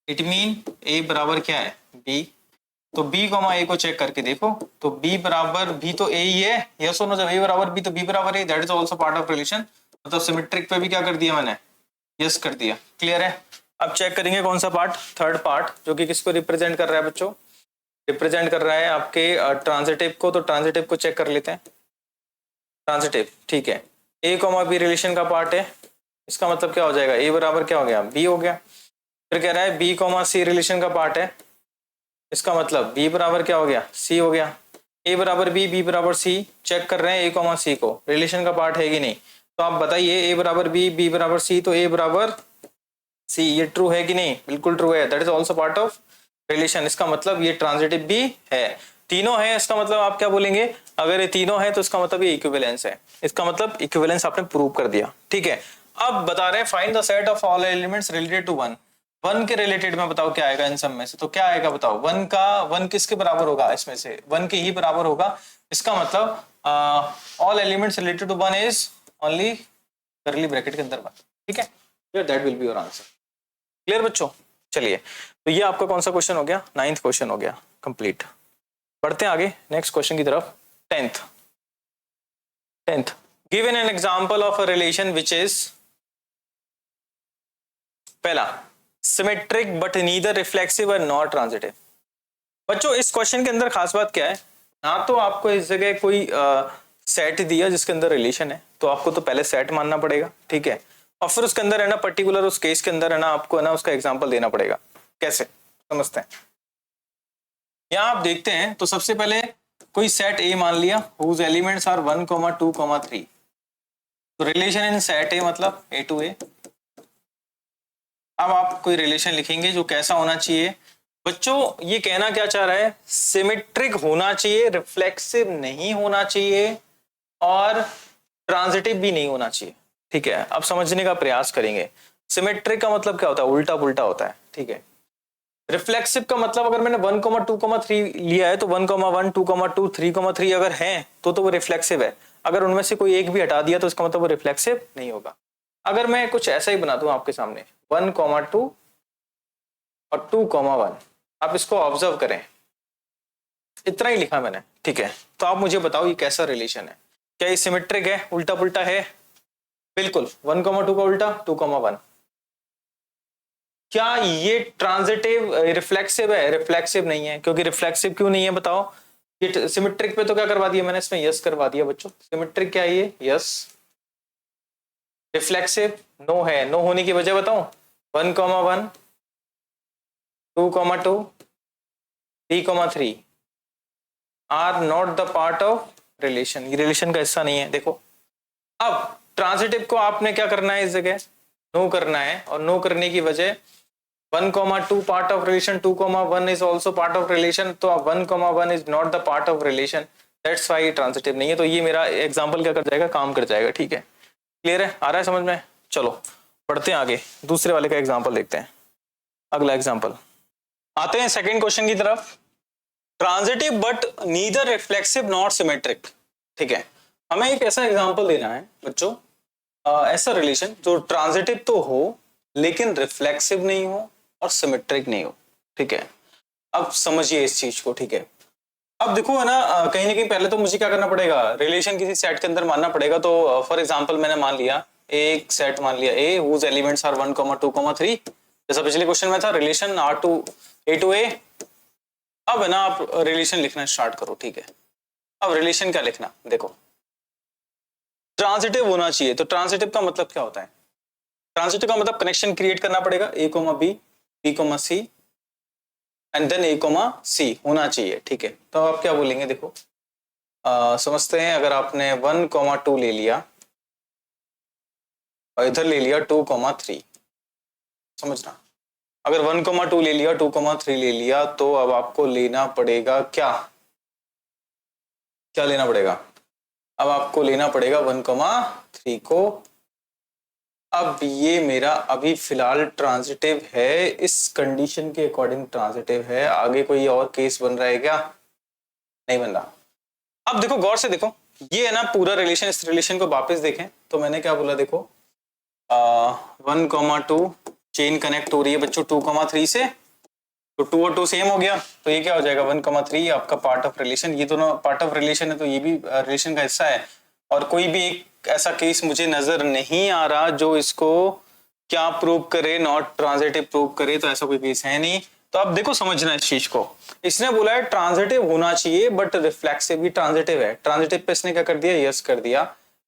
इट मीन ए बराबर क्या है? बी। तो बी कॉमा ए को चेक करके देखो, तो बी बराबर बी तो ए ही है, यस और नो। जब ए बराबर बी तो बी बराबर A, that is also part of relation, मतलब सिमेट्रिक पे भी क्या कर दिया मैंने? यस कर दिया। क्लियर है? अब चेक करेंगे कौन सा पार्ट? थर्ड पार्ट, जो कि किसको रिप्रेजेंट कर रहा है बच्चों? रिप्रेजेंट कर रहा है आपके ट्रांजिटिव को। तो ट्रांजिटिव को चेक कर लेते हैं। ट्रांजिटिव, ठीक है। ए कॉमा बी रिलेशन का पार्ट है, इसका मतलब क्या हो जाएगा? ए बराबर क्या हो गया? बी हो गया। फिर कह रहा है बी कॉमा सी रिलेशन का पार्ट है, इसका मतलब बी बराबर क्या हो गया? सी हो गया। ए बराबर बी, बी बराबर सी, चेक कर रहे हैं ए कॉमा सी को, रिलेशन का पार्ट है कि नहीं। तो आप बताइए, ए बराबर बी, बी बराबर सी, तो ए बराबर सी, ये ट्रू है कि नहीं? बिल्कुल ट्रू है, that is also part of relation. इसका मतलब ये ट्रांजिटिव भी है। तीनों है, इसका मतलब आप क्या बोलेंगे? अगर ये तीनों है तो इसका मतलब ये इक्विवेलेंस है। इसका मतलब इक्विवेलेंस आपने प्रूव कर दिया, ठीक है। अब बता रहे हैं find the set of all elements related to one. One के रिलेटेड में बताओ क्या आएगा इन सब में से? तो क्या आएगा बताओ? वन किसके बराबर होगा? इसमें से वन के ही बराबर होगा। इसका मतलब all elements related to one is only curly bracket के अंदर वन, ठीक है। That will be your answer. Clear बच्चों? चलिए, तो ये आपका कौन सा क्वेश्चन हो गया? 9th क्वेश्चन हो गया कंप्लीट। बढ़ते हैं आगे नेक्स्ट क्वेश्चन की तरफ। 10th given an example of a relation which is, पहला सिमेट्रिक बट नीदर रिफ्लेक्सिव और नॉट ट्रांजिटिव। बच्चों इस क्वेश्चन के अंदर खास बात क्या है? ना तो आपको इस जगह कोई सेट दिया जिसके अंदर रिलेशन है, तो आपको तो पहले सेट मानना पड़ेगा, ठीक है। और फिर उसके अंदर है ना पर्टिकुलर उस केस के अंदर है ना आपको है ना उसका एग्जांपल देना पड़ेगा। कैसे समझते हैं? यहाँ आप देखते हैं तो सबसे पहले कोई सेट ए मान लिया whose elements are 1, 2, 3। तो रिलेशन इन सेट ए मतलब ए टू ए। अब आप कोई रिलेशन लिखेंगे जो कैसा होना चाहिए? बच्चों ये कहना क्या चाह रहा है? सिमेट्रिक होना चाहिए, रिफ्लेक्सिव नहीं होना चाहिए, और ट्रांजिटिव भी नहीं होना चाहिए, ठीक है। अब समझने का प्रयास करेंगे। सिमेट्रिक का मतलब क्या होता है? उल्टा पुल्टा होता है, ठीक है। रिफ्लेक्सिव का मतलब अगर मैंने 1, 2, 3 लिया है तो 1, 1, 2, 2, 3, 3 अगर है तो वो रिफ्लेक्सिव है। अगर उनमें से कोई एक भी हटा दिया तो इसका मतलब वो रिफ्लेक्सिव नहीं होगा। अगर मैं कुछ ऐसा ही बना दूं आपके सामने 1, 2 और 2, 1, आप इसको ऑब्जर्व करें, इतना ही लिखा मैंने, ठीक है। तो आप मुझे बताओ ये कैसा रिलेशन है? क्या ये सिमेट्रिक है? उल्टा पुल्टा है? बिल्कुल। 1, 2 का उल्टा 2, 1। क्या ये ट्रांजिटिव रिफ्लेक्सिव है? रिफ्लेक्सिव नहीं है। क्योंकि रिफ्लेक्सिव क्यों नहीं है बताओ? ये सिमेट्रिक पे तो क्या करवा दिया मैंने? इसमें यस करवा दिया बच्चों। सिमेट्रिक क्या है? ये यस। रिफ्लेक्सिव नो है। नो होने की वजह बताऊं? 1, 1, 2, 2, 3, 3 are not the part of relation. ये रिलेशन का हिस्सा नहीं है। देखो अब ट्रांजिटिव को आपने क्या करना है? इस जगह नो करना है, और नो करने की वजह 1, 2 part of relation, 2, 1 is also part of relation. तो 1, 1 is not the part of relation, that's why transitive नहीं है। तो ये मेरा एग्जांपल क्या कर जाएगा? काम कर जाएगा, ठीक है। क्लियर है? आ रहा है समझ में? चलो पढ़ते हैं आगे, दूसरे वाले का एग्जाम्पल देखते हैं। अगला एग्जाम्पल आते हैं सेकेंड क्वेश्चन की तरफ। Transitive but neither reflexive not symmetric, ठीक है। हमें एक ऐसा एग्जांपल देना है बच्चों, ऐसा रिलेशन जो ट्रांजिटिव तो हो लेकिन रिफ्लेक्सिव नहीं हो और सिमेट्रिक नहीं हो, ठीक है। अब समझिए इस चीज को, ठीक है। अब देखो है ना, कहीं ना कहीं पहले तो मुझे क्या करना पड़ेगा, रिलेशन किसी सेट के अंदर मानना पड़ेगा। तो फॉर एग्जांपल मैंने मान लिया एक सेट मान लिया ए हुज एलिमेंट्स आर 1, 2, 3, जैसा पिछले क्वेश्चन में था रिलेशन आर टू ए। अब है ना आप रिलेशन लिखना स्टार्ट करो, ठीक है। अब रिलेशन क्या लिखना, देखो ट्रांजिटिव होना चाहिए। तो ट्रांजिटिव का मतलब क्या होता है, ट्रांजिटिव का मतलब कनेक्शन क्रिएट करना पड़ेगा, A comma B, B comma C and then A comma C होना चाहिए, ठीक है। तो आप क्या बोलेंगे, देखो समझते हैं, अगर आपने 1, 2 ले लिया और इधर ले लिया 2, 3, समझना, अगर 1, 2 ले लिया, 2, 3 ले लिया, तो अब आपको लेना पड़ेगा क्या, क्या लेना पड़ेगा, अब आपको लेना पड़ेगा 1, 3 को। अब ये मेरा अभी फिलहाल ट्रांजिटिव है, इस कंडीशन के अकॉर्डिंग ट्रांजिटिव है, आगे कोई और केस बन रहा है क्या, नहीं बन रहा। अब देखो गौर से देखो, ये है ना पूरा रिलेशन, इस रिलेशन को वापस देखें तो मैंने क्या बोला, देखो 1, 2 चेन कनेक्ट हो रही है बच्चों 2, 3 से, तो 2 और 2 सेम हो गया, तो ये क्या हो जाएगा 1, 3 आपका पार्ट ऑफ रिलेशन, ये दोनों पार्ट ऑफ रिलेशन है तो ये भी रिलेशन का हिस्सा है। और कोई भी एक ऐसा केस मुझे नजर नहीं आ रहा जो इसको क्या प्रूव करे, नॉट ट्रांजिटिव प्रूव करे, तो ऐसा कोई केस है नहीं। तो अब देखो समझना इस चीज को, इसने बोला है ट्रांजिटिव होना चाहिए बट रिफ्लेक्सिव भी ट्रांजिटिव है, ट्रांजिटिव पे इसने क्या कर दिया, यस कर दिया।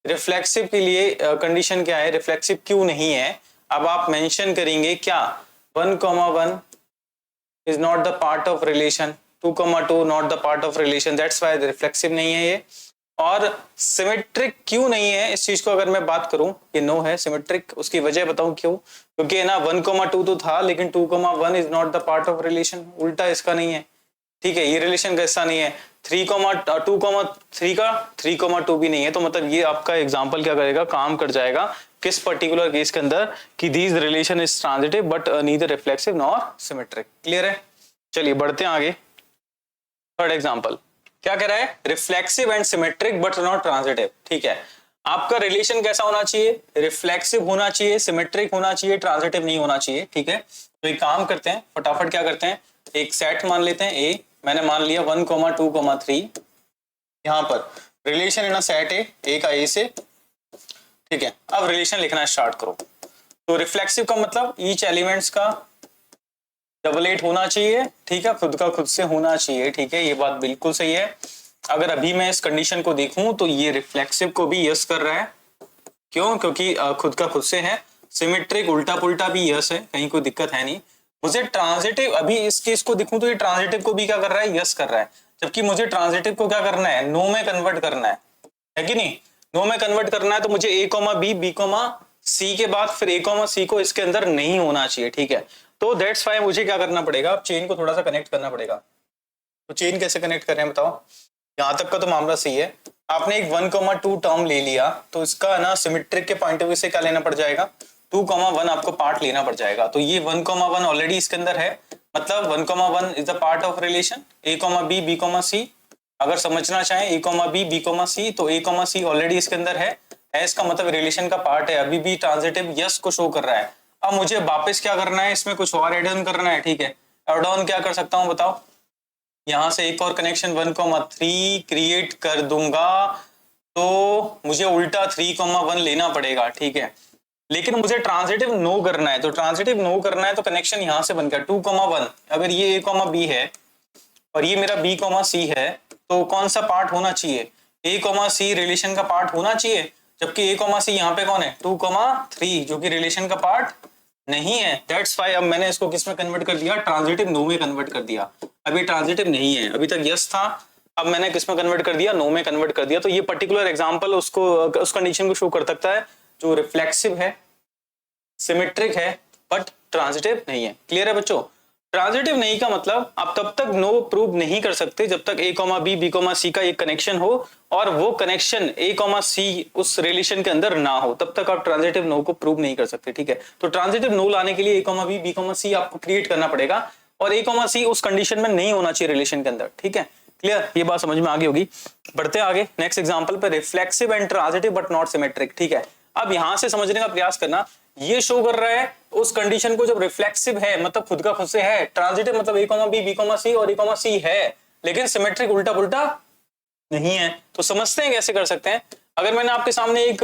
रिफ्लेक्सिव के लिए कंडीशन क्या है, रिफ्लेक्सिव क्यों नहीं है, अब आप मेंशन करेंगे क्या, 1, 1 is not the part of relation, 2, 2 not the part of relation, that's why reflexive नहीं है ये। और सिमेट्रिक क्यों नहीं है, इस चीज को अगर मैं बात करूं ये नो है सिमेट्रिक, उसकी वजह बताऊं क्यों, क्योंकि ना 1, 2 तो था लेकिन 2, 1 is not the part of relation, उल्टा इसका नहीं है, ठीक है, ये रिलेशन का हिस्सा नहीं है। 3, 2, 3 का 3, 2 भी नहीं है, तो मतलब ये आपका एग्जाम्पल क्या करेगा, काम कर जाएगा किस पर्टिकुलर केस के अंदर कि these relation is transitive but neither reflexive nor symmetric. Clear है, चलिए बढ़ते हैं आगे। थर्ड एग्जाम्पल क्या कह रहा है, reflexive and symmetric but not transitive, ठीक है। आपका रिलेशन कैसा होना चाहिए, रिफ्लेक्सिव होना चाहिए, सिमेट्रिक होना चाहिए, ट्रांजिटिव नहीं होना चाहिए, ठीक है। तो एक काम करते हैं फटाफट, क्या करते हैं, एक सेट मान लेते हैं ए, मैंने मान लिया 1, 2, 3, यहाँ पर रिलेशन है ना सेट ए का ए से, ठीक है। अब रिलेशन लिखना स्टार्ट करो। तो रिफ्लेक्सिव का मतलब ईच एलिमेंट्स का डबल 8 होना चाहिए, ठीक है, खुद का खुद से होना चाहिए, ठीक है, ये बात बिल्कुल सही है। अगर अभी मैं इस कंडीशन को देखूं तो ये रिफ्लेक्सिव को भी यस कर रहा है, क्यों, क्योंकि खुद का खुद से है। सिमेट्रिक उल्टा पुल्टा भी यस है, कहीं कोई दिक्कत है नहीं। मुझे ट्रांजिटिव अभी इस केस को देखूं तो ये ट्रांजिटिव को भी क्या कर रहा है, यस कर रहा है, जबकि मुझे ट्रांजिटिव को क्या करना है, नो में कन्वर्ट करना है कि नहीं, नो में कन्वर्ट करना है, तो मुझे A comma B, B comma C के बाद फिर ए कोमा सी को इसके अंदर नहीं होना चाहिए, ठीक है। तो दैट्स वाई मुझे क्या करना पड़ेगा, अब चेन को थोड़ा सा कनेक्ट करना पड़ेगा। तो चेन कैसे कनेक्ट कर रहे हैं बताओ, यहाँ तक का तो मामला सही है। आपने एक 1, 2 टर्म ले लिया तो इसका ना सिमेट्रिक के पॉइंट ऑफ व्यू से क्या लेना पड़ जाएगा, 2, 1 आपको पार्ट लेना पड़ जाएगा। तो ये 1, 1 ऑलरेडी इसके अंदर है, मतलब 1, 1 is the part of relation A comma B, B comma C. अगर समझना चाहें A comma B, B comma C, तो ए कोमा सी ऑलरेडी इसके अंदर है, इसका मतलब रिलेशन का पार्ट है, अभी भी ट्रांजिटिव यस को शो कर रहा है। अब मुझे वापस क्या करना है, इसमें कुछ और एड ऑन करना है, ठीक है। एड ऑन क्या कर सकता हूं बताओ, यहां से एक और कनेक्शन 1, 3 क्रिएट कर दूंगा, तो मुझे उल्टा 3, 1 लेना पड़ेगा, ठीक है। लेकिन मुझे ट्रांजिटिव नो करना है, तो ट्रांजिटिव नो करना है तो कनेक्शन यहां से बन गया 2, 1। अगर ये ए कोमा बी है और ये मेरा बी कोमा सी है, तो कौन सा पार्ट होना चाहिए, ए कोमा सी रिलेशन का पार्ट होना चाहिए, जबकि ए कोमा सी यहाँ पे कौन है 2, 3 जो कि रिलेशन का पार्ट नहीं है। दैट्स वाई अब मैंने इसको किस में कन्वर्ट कर दिया, ट्रांजिटिव नो में कन्वर्ट कर दिया। अभी ट्रांजिटिव नहीं है, अभी तक यस था, अब मैंने किस में कन्वर्ट कर दिया, नो में कन्वर्ट कर दिया। तो ये पर्टिकुलर एग्जांपल उसको उस कंडीशन को शो कर सकता है जो रिफ्लेक्सिव है, सिमेट्रिक है बट ट्रांजिटिव नहीं है। क्लियर है बच्चों, ट्रांजिटिव नहीं का मतलब आप तब तक नो प्रूव नहीं कर सकते जब तक A comma B, B comma C का एक कनेक्शन हो और वो कनेक्शन ए कोमा सी उस रिलेशन के अंदर ना हो, तब तक आप ट्रांजिटिव नो को प्रूव नहीं कर सकते, ठीक है। तो ट्रांजिटिव नो लाने के लिए A comma B, B comma C आपको क्रिएट करना पड़ेगा। और ए कॉमा सी उस कंडीशन में नहीं होना चाहिए रिलेशन के अंदर, ठीक है। क्लियर, ये बात समझ में आ गई होगी। बढ़ते हैं आगे नेक्स्ट एग्जांपल पे, reflexive and transitive but not symmetric, ठीक है। अब यहां से समझने का प्रयास करना, ये शो कर रहा है उस कंडीशन को जब रिफ्लेक्सिव है मतलब खुद का खुद से है, ट्रांजिटिव मतलब ए कॉमा बी कॉमा सी और ए कॉमा सी है, लेकिन सिमेट्रिक उल्टा पुल्टा नहीं है। तो समझते हैं कैसे कर सकते हैं। अगर मैंने आपके सामने एक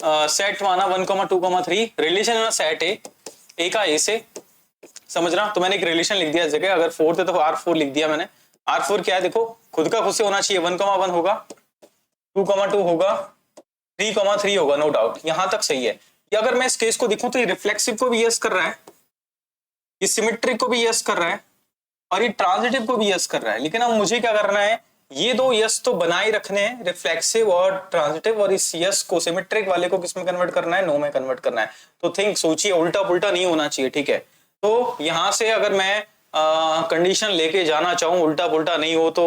सेट माना 1,2,3 रिलेशन है ना सेट ए का ए से, समझना, तो मैंने एक रिलेशन लिख दिया इस जगह, अगर 4 थे तो R4 लिख दिया मैंने। R4 क्या है देखो, खुद का खुद से होना चाहिए, 1,1 होगा, 2,2 होगा, 3,3 होगा, नो डाउट, यहां तक सही है। या अगर मैं इस केस को देखूं तो ये रिफ्लेक्सिव को भी यस कर रहा है, ये सिमेट्रिक को भी यस कर रहा है और ये ट्रांजिटिव को भी यस कर रहा है। लेकिन अब मुझे क्या करना है, ये दो यस तो बनाए रखने हैं, रिफ्लेक्सिव और ट्रांजिटिव, और इस यस को सिमेट्रिक वाले को किस में कन्वर्ट करना है, नो में कन्वर्ट करना है। तो थिंक, सोचिए, उल्टा पुल्टा नहीं होना चाहिए, ठीक है। तो यहां से अगर मैं कंडीशन लेके जाना चाहूं उल्टा पुल्टा नहीं हो तो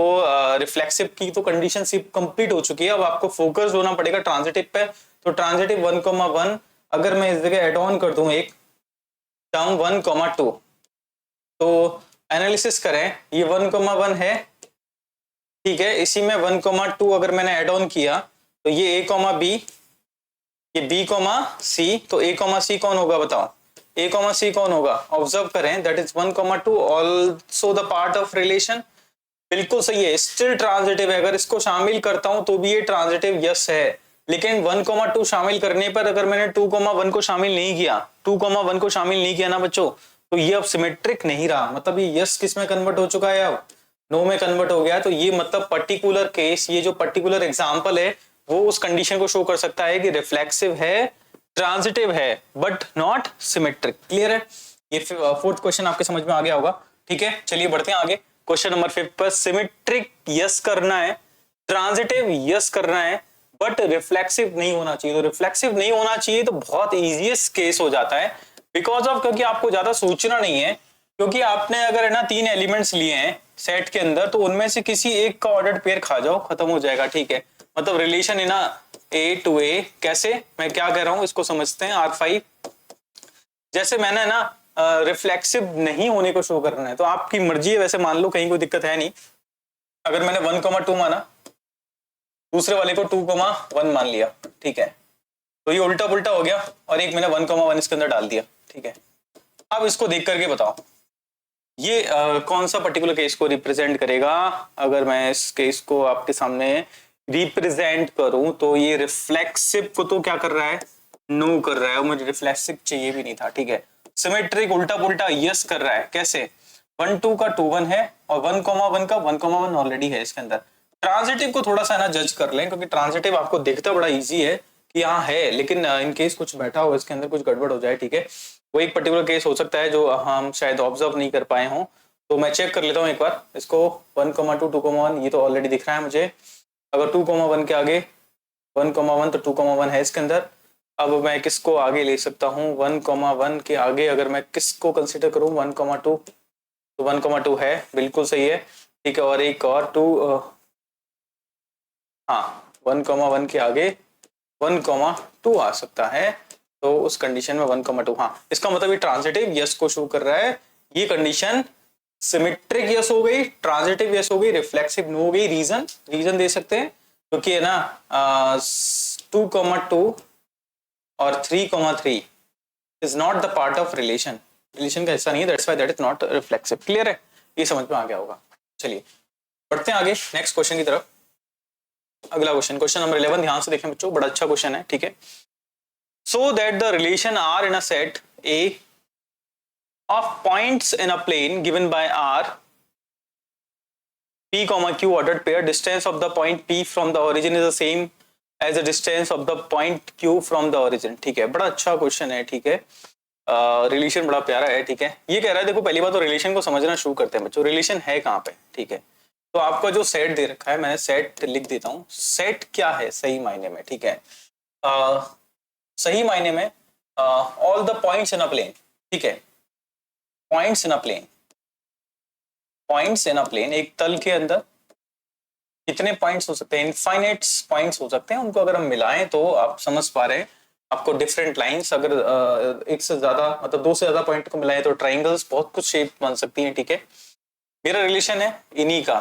रिफ्लेक्सिव की तो कंडीशन सिर्फ कंप्लीट हो चुकी है, अब आपको फोकस होना पड़ेगा ट्रांजिटिव पे। तो ट्रांजिटिव 1,1 अगर मैं इस जगह एड ऑन कर दूं एक टर्म 1,2, तो एनालिसिस करें, ये 1,1 है, ठीक है, इसी में 1,2 अगर मैंने एड ऑन किया तो ये ए कॉमा बी, ये बी कॉमा सी, तो ए कॉमा सी कौन होगा बताओ, ए कॉमा सी कौन होगा, ऑब्जर्व करें, that is 1,2 also the part of relation, बिल्कुल सही है, स्टिल ट्रांजिटिव है, अगर इसको शामिल करता हूं तो भी ये ट्रांजिटिव यस है। लेकिन 1,2 शामिल करने पर अगर मैंने 2,1 को शामिल नहीं किया, 2,1 को शामिल नहीं किया ना बच्चों, तो ये अब सिमेट्रिक नहीं रहा, मतलब ये यस किस में कन्वर्ट हो चुका है, अब नो में कन्वर्ट हो गया। तो ये मतलब पर्टिकुलर केस, ये जो पर्टिकुलर एग्जांपल है वो उस कंडीशन को शो कर सकता है कि रिफ्लेक्सिव है, ट्रांजिटिव है, बट नॉट सिमेट्रिक। क्लियर है, ये फोर्थ क्वेश्चन आपके समझ में आ गया होगा, ठीक है। चलिए बढ़ते हैं आगे क्वेश्चन नंबर 5 पर। सिमेट्रिक यस करना है, ट्रांजिटिव यस करना है, बट रिफ्लेक्सिव नहीं होना चाहिए। तो रिफ्लेक्सिव नहीं होना चाहिए तो बहुत इजीएस्ट केस हो जाता है, बिकॉज ऑफ, क्योंकि आपको ज्यादा सोचना नहीं है, क्योंकि आपने अगर है ना 3 एलिमेंट्स लिए हैं सेट के अंदर, तो उनमें से किसी एक का ऑर्डर्ड पेयर खा जाओ, खत्म हो जाएगा, ठीक है। मतलब रिलेशन है ना ए टू ए, कैसे, मैं क्या कह रहा हूं इसको समझते हैं। R5 जैसे मैंने ना रिफ्लेक्सिव नहीं होने को शो करना है, तो आपकी मर्जी है, वैसे मान लो कहीं कोई दिक्कत है नहीं। अगर मैंने 1,2 माना, दूसरे वाले को 2,1 मान लिया, ठीक है, तो ये उल्टा पुल्टा हो गया, और एक मैंने 1,1 इसके अंदर डाल दिया, ठीक है। अब इसको देख करके बताओ ये कौन सा पर्टिकुलर केस को रिप्रेजेंट करेगा। अगर मैं इस केस को आपके सामने रिप्रेजेंट करूं तो ये रिफ्लेक्सिव को तो क्या कर रहा है, नो कर रहा है, और मुझे रिफ्लेक्सिव चाहिए भी नहीं था, ठीक है। सिमेट्रिक उल्टा पुल्टा यस कर रहा है, कैसे, 1,2 का 2,1 है और 1,1 का 1,1 ऑलरेडी है इसके अंदर। ट्रांजिटिव को थोड़ा सा ना जज कर लें, क्योंकि ट्रांजिटिव आपको दिखता बड़ा इजी है कि यहाँ है, लेकिन इन केस कुछ बैठा हो इसके अंदर, कुछ गड़बड़ हो जाए, ठीक है, वो एक पर्टिकुलर केस हो सकता है जो हम शायद ऑब्जर्व नहीं कर पाए हों। तो मैं चेक कर लेता हूँ एक बार इसको, 1,2 2,1 ये तो ऑलरेडी दिख रहा है मुझे। अगर 2,1 के आगे 1,1 तो 2,1 है इसके अंदर। अब मैं किसको आगे ले सकता हूँ, 1,1 के आगे अगर मैं किसको कंसिडर करूँ, 1,2, तो 1,2 है, बिल्कुल सही है, ठीक है। और एक और 2, हाँ 1,1 के आगे 1,2 आ सकता है, तो उस कंडीशन में 1,2, हाँ, इसका मतलब ये ट्रांजिटिव यस को शो कर रहा है। ये कंडीशन सिमेट्रिक यस हो गई, ट्रांजिटिव यस हो गई, रिफ्लेक्सिव नो हो गई। रीजन दे सकते हैं, क्योंकि है ना 2,2 और 3,3 is not the part of relation का हिस्सा नहीं है, that's why that is not reflexive. Clear है, ये समझ में आ गया होगा। चलिए बढ़ते हैं आगे नेक्स्ट क्वेश्चन की तरफ। अगला क्वेश्चन नंबर 11, ध्यान से देखें बच्चों, बड़ा अच्छा क्वेश्चन है, ठीक है। So that the relation R in a set A of points in a plane given by R P comma Q ordered pair, distance of the point P from the origin is the same as the distance of the point Q from the origin। ठीक है, बड़ा अच्छा question है, ठीक है। Relation बड़ा प्यारा है, ठीक है। ये कह रहा है, देखो पहली बात तो रिलेशन को समझना शुरू करते हैं बच्चों। रिलेशन है कहाँ पे, ठीक है। तो आपका जो सेट दे रखा है, मैंने सेट लिख देता हूँ। सेट क्या है सही मायने में, ठीक है, सही मायने में all the points in a plane, ठीक है। Points in a plane, points in a plane, एक तल के अंदर कितने पॉइंट्स हो सकते हैं, इनफाइनाइट पॉइंट्स हो सकते हैं। उनको अगर हम मिलाएं तो आप समझ पा रहे हैं आपको डिफरेंट लाइंस अगर एक से ज्यादा मतलब दो से ज्यादा पॉइंट को मिलाए तो ट्राइंगल्स बहुत कुछ शेप बन सकती हैं, ठीक है। मेरा रिलेशन है इन्हीं का,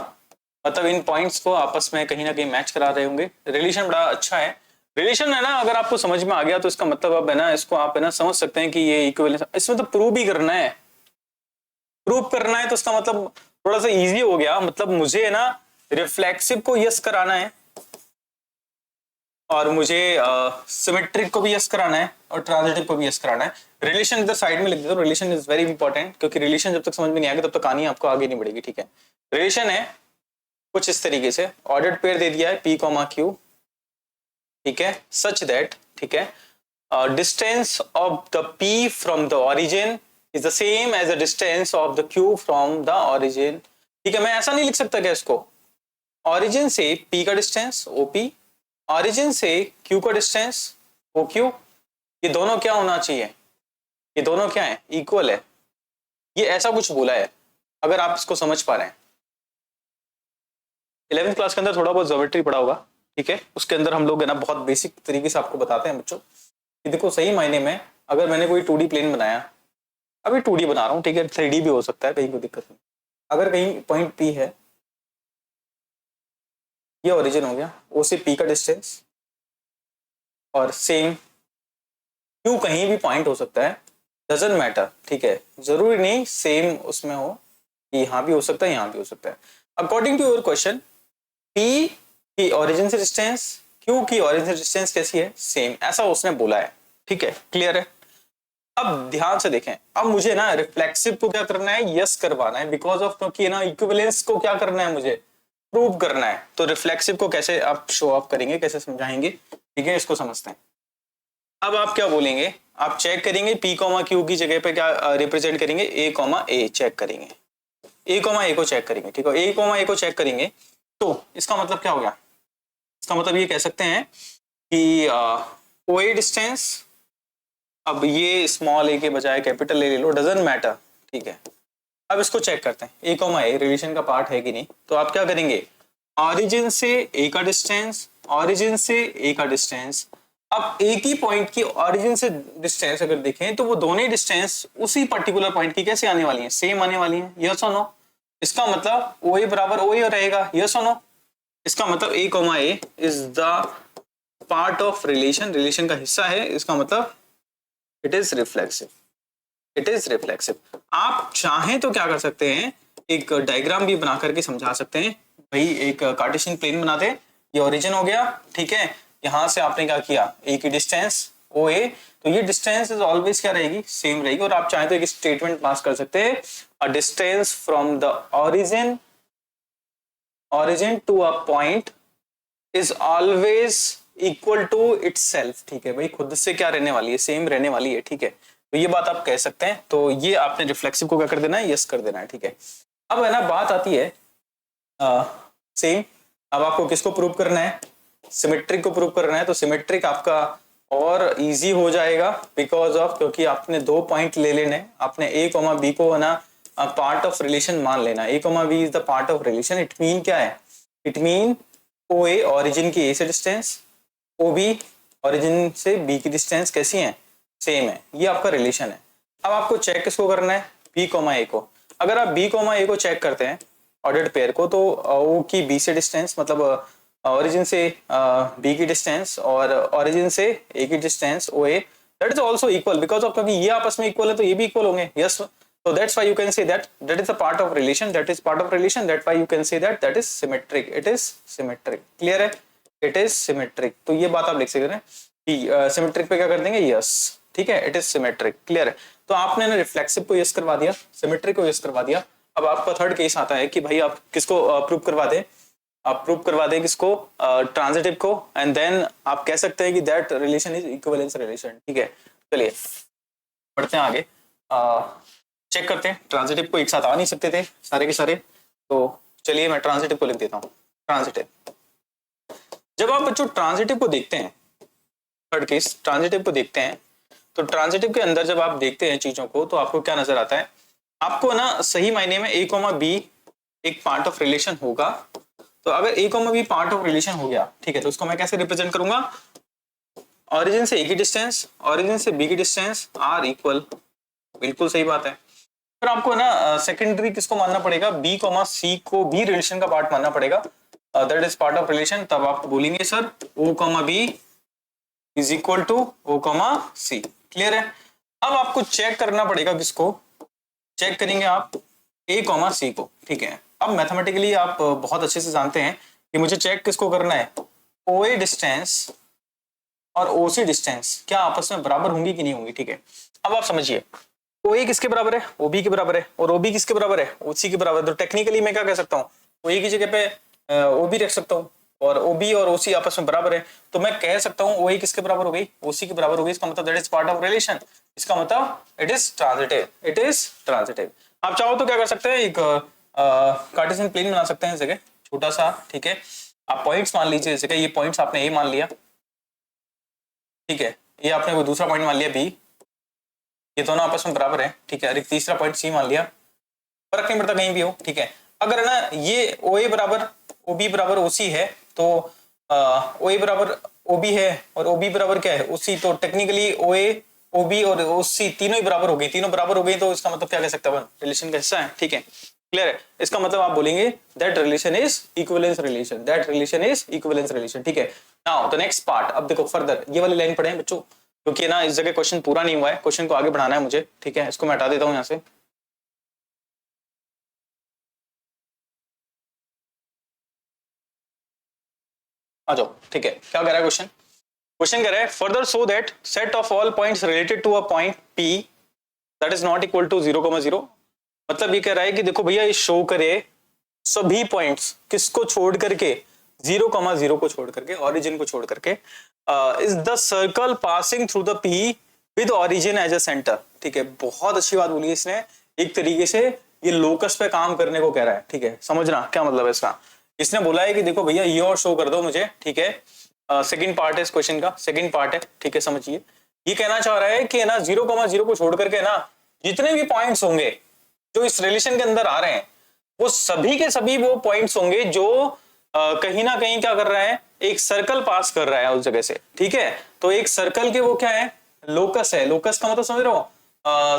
मतलब इन पॉइंट्स को आपस में कहीं ना कहीं मैच करा रहे होंगे। रिलेशन बड़ा अच्छा है। रिलेशन है ना, अगर आपको समझ में आ गया तो इसका मतलब अब है ना, इसको आप है ना समझ सकते हैं कि ये इक्विवेलेंस, इसमें तो प्रूव भी करना है, प्रूव करना है, तो इसका मतलब थोड़ा सा इजी हो गया। मतलब मुझे है ना रिफ्लेक्सिव को यस कराना है और मुझे सिमेट्रिक को भी यस कराना है और ट्रांजिटिव को भी यस कराना है। रिलेशन इधर साइड में लिख देता हूं, रिलेशन इज वेरी इंपॉर्टेंट, क्योंकि रिलेशन जब तक समझ में नहीं आएगा तब तक कहानी आपको आगे नहीं बढ़ेगी, ठीक है। रिलेशन है कुछ इस तरीके से, ऑर्डर्ड पेयर दे दिया है p कॉमा q, ठीक है, सच दैट, ठीक है, distance of the p from the origin is the same as the distance of the q from the origin, ठीक है। मैं ऐसा नहीं लिख सकता क्या इसको, ऑरिजिन से p का डिस्टेंस OP, ऑरिजिन से q का डिस्टेंस OQ, ये दोनों क्या होना चाहिए, ये दोनों क्या है, इक्वल है। ये ऐसा कुछ बोला है, अगर आप इसको समझ पा रहे हैं। 11th क्लास के अंदर थोड़ा बहुत ज्योमेट्री पढ़ा होगा, ठीक है, उसके अंदर हम लोग है ना बहुत बेसिक तरीके से आपको बताते हैं बच्चों कि देखो सही मायने में अगर मैंने कोई 2D प्लेन बनाया, अभी 2D बना रहा हूँ, ठीक है, 3D भी हो सकता है, कहीं कोई दिक्कत नहीं। अगर कहीं पॉइंट P है, ये ओरिजिन हो गया, O से P का डिस्टेंस, और सेम Q कहीं भी पॉइंट हो सकता है, डजंट मैटर, ठीक है, जरूरी नहीं सेम उसमें हो, यहाँ भी हो सकता है यहाँ भी हो सकता है। According to your question, P की ओरिजिन से डिस्टेंस, Q की ओरिजिन से डिस्टेंस कैसी है, सेम, ऐसा उसने बोला है, ठीक है, क्लियर है। अब ध्यान से देखें, अब मुझे ना रिफ्लेक्सिव को क्या करना है, यस करवाना है, बिकॉज ऑफ क्योंकि ना इक्विवेलेंस को क्या करना है, मुझे प्रूव करना है। तो रिफ्लेक्सिव को कैसे आप शो ऑफ करेंगे, कैसे समझाएंगे, ठीक है, इसको समझते हैं। अब आप क्या बोलेंगे, आप चेक करेंगे P कॉमा Q की जगह पे क्या रिप्रेजेंट करेंगे, A कॉमा A चेक करेंगे, A कॉमा A को चेक करेंगे, ठीक है, A कॉमा A को चेक करेंगे, तो इसका मतलब क्या हो गया, इसका मतलब ये कह सकते हैं कि OA डिस्टेंस, अब ये स्मॉल a के बजाय कैपिटल A ले लो, डजंट मैटर, ठीक है। अब इसको चेक करते हैं A कॉमा A रिलेशन का पार्ट है कि नहीं। तो आप क्या करेंगे, ऑरिजिन से A का डिस्टेंस, ऑरिजिन से A का डिस्टेंस, अब एक ही पॉइंट की ऑरिजिन से डिस्टेंस अगर देखें तो वो दोनों डिस्टेंस उसी पर्टिकुलर पॉइंट की कैसे आने वाली हैं, सेम आने वाली हैं, यस और नो। इसका मतलब OA बराबर OA रहेगा, यस और नो। इसका मतलब A comma A is the part of relation, relation का हिस्सा है, इसका मतलब it is reflexive, it is reflexive. आप चाहें तो क्या कर सकते हैं, एक डायग्राम भी बना करके समझा सकते हैं। भाई एक कार्टेशियन प्लेन बना दे, ये ओरिजिन हो गया, ठीक है, यहां से आपने क्या किया, ए की डिस्टेंस OA, तो ये डिस्टेंस इज ऑलवेज क्या रहेगी, सेम रहेगी। और आप चाहें तो एक स्टेटमेंट पास कर सकते हैं, a distance from the origin, origin to a point is always equal to itself, ठीक है भाई, खुद से क्या रहने वाली है, सेम रहने वाली है, ठीक है। तो ये बात आप कह सकते हैं। तो ये आपने रिफ्लेक्सिव को क्या कर देना है, यस कर देना है, ठीक है। अब है ना बात आती है सेम, अब आपको किसको प्रूव करना है, सिमेट्रिक को प्रूव करना है। तो सिमेट्रिक आपका और इजी हो जाएगा, बिकॉज ऑफ क्योंकि आपने दो पॉइंट ले लेने, आपने ए कॉमा बी को है ना पार्ट ऑफ रिलेशन मान लेना, A comma B is the part of relation. It mean क्या है, इट मीन OA ऑरिजिन की A से डिस्टेंस, OB ऑरिजिन से B की डिस्टेंस कैसी है, सेम है, ये आपका रिलेशन है। अब आपको चेक किसको करना है, B कॉमा A को। अगर आप B कॉमा A को चेक करते हैं ऑर्डर्ड पेयर को, तो O की B से डिस्टेंस मतलब ऑरिजिन से B की डिस्टेंस और ऑरिजिन से A की distance OA, that is also equal, because of क्योंकि ये आपस में इक्वल है तो ये भी इक्वल होंगे, yes. So that's why you can say that that is a part of relation, that is part of relation, that's why you can say that that is symmetric, it is symmetric, clear है, it is symmetric। तो ये बात आप लिख सकते हैं कि symmetric पे क्या कर देंगे, yes, ठीक है, it is symmetric, clear है। तो आपने ना रिफ्लेक्सिव को yes करवा दिया, symmetric को yes करवा दिया। अब आपका थर्ड केस आता है कि भाई आप किसको प्रूव करवा दें, आप प्रूव करवा दें किसको, ट्रांजिटिव को, एंड देन आप कह सकते हैं कि that relation is equivalence relation, ठीक है। चलिए बढ़ते हैं आगे, चेक करते हैं। ट्रांजिटिव को एक साथ आ नहीं सकते थे सारे के सारे, तो चलिए मैं ट्रांजिटिव को लिख देता हूं। ट्रांजिटिव, जब आप बच्चों ट्रांजिटिव को देखते हैं, थर्ड केस ट्रांजिटिव को देखते हैं, तो ट्रांजिटिव के अंदर जब आप देखते हैं चीजों को तो आपको क्या नजर आता है, आपको ना सही मायने में A कॉमा B एक पार्ट ऑफ रिलेशन होगा। तो अगर A comma B part of relation हो गया, ठीक है, तो उसको मैं कैसे रिप्रेजेंट करूंगा, ऑरिजिन से ए की डिस्टेंस, ऑरिजिन से बी की डिस्टेंस आर इक्वल, बिल्कुल सही बात है। फिर आपको ना सेकेंडरी किसको मानना पड़ेगा, बी कॉमा सी को भी रिलेशन का पार्ट मानना पड़ेगा, that is part of relation. तब आप बोलेंगे sir O comma B is equal to O comma C. Clear है। अब आपको चेक करना पड़ेगा, किसको चेक करेंगे आप, ए कॉमा सी को। ठीक है, अब मैथमेटिकली आप बहुत अच्छे से जानते हैं कि मुझे चेक किसको करना है, ओ ए डिस्टेंस और ओ सी डिस्टेंस क्या आपस में बराबर होंगी कि नहीं होंगी। ठीक है, अब आप समझिए, ओ ए किसके बराबर है, ओ बी के बराबर है, और ओ बी किसके बराबर है, ओ सी के बराबर है। तो टेक्निकली मैं क्या कह सकता हूँ, ओ ए की जगह पे ओ बी रख सकता हूँ, और ओ बी और ओ सी आपस में बराबर है, तो मैं कह सकता हूँ ओ ए किसके बराबर हो गई, ओ सी के बराबर हो गई। इसका मतलब that is part of relation, इसका मतलब it is transitive, it is transitive. आप चाहो तो क्या कर सकते हैं, एक कार्टेशियन प्लेन बना सकते हैं इस जगह, छोटा सा। ठीक है, आप पॉइंट्स मान लीजिए, जगह ये पॉइंट्स आपने ए मान लिया, ठीक है, ये आपने कोई दूसरा पॉइंट मान लिया बी, ये दोनों आपस में बराबर है। ठीक है, और एक तीसरा पॉइंट सी मान लिया, फर्क नहीं पड़ता कहीं भी हो। ठीक है, अगर है ना ये ओ ए बराबर ओ बी बराबर ओ सी है, तो ओ ए बराबर ओ बी है और ओ बी बराबर क्या है, ओ सी, तो टेक्निकली ओ ए ओ बी और ओ सी तीनों ही बराबर हो गई, तीनों बराबर हो गई, तो इसका मतलब क्या कह सकते हैं, रिलेशन का हिस्सा है। ठीक है, क्लियर है। इसका मतलब आप बोलेंगे that relation is equivalence relation, that relation is equivalence relation. ठीक है, नाउ द नेक्स्ट पार्ट। अब देखो फर्दर ये वाली लाइन पढ़े बच्चों, क्योंकि ना इस जगह क्वेश्चन पूरा नहीं हुआ है, क्वेश्चन को आगे बढ़ाना है मुझे। ठीक है, इसको मैं हटा देता हूं यहां से। आ जाओ। ठीक है, क्या कह रहा है क्वेश्चन, क्वेश्चन कह रहा है further so that set of all points related to a point P that is not equal to 0,0। मतलब ये कह रहा है कि देखो भैया, ये शो करे सभी पॉइंट्स किसको छोड़ करके, 0,0 को छोड़ करके, ऑरिजिन को छोड़ करके, is the circle passing through the P with origin as a centre. ठीक है, बहुत अच्छी बात बोली इसने। एक तरीके से ये लोकस पे काम करने को कह रहा है। ठीक है, समझना क्या मतलब है इसका। इसने बोला है कि देखो भैया ये और शो कर दो मुझे। ठीक है, सेकंड पार्ट है इस क्वेश्चन का, सेकंड पार्ट है। ठीक है, समझिए, ये कहना चाह रहा है कि ना 0,0 को छोड़ करके ना जितने भी पॉइंट्स होंगे जो इस रिलेशन के अंदर आ रहे हैं, वो सभी के सभी वो पॉइंट्स होंगे जो कहीं ना कहीं क्या कर रहा है, एक सर्कल पास कर रहा है उस जगह से। ठीक है, तो एक सर्कल के वो क्या है, लोकस है। लोकस का मतलब समझ रहे हो,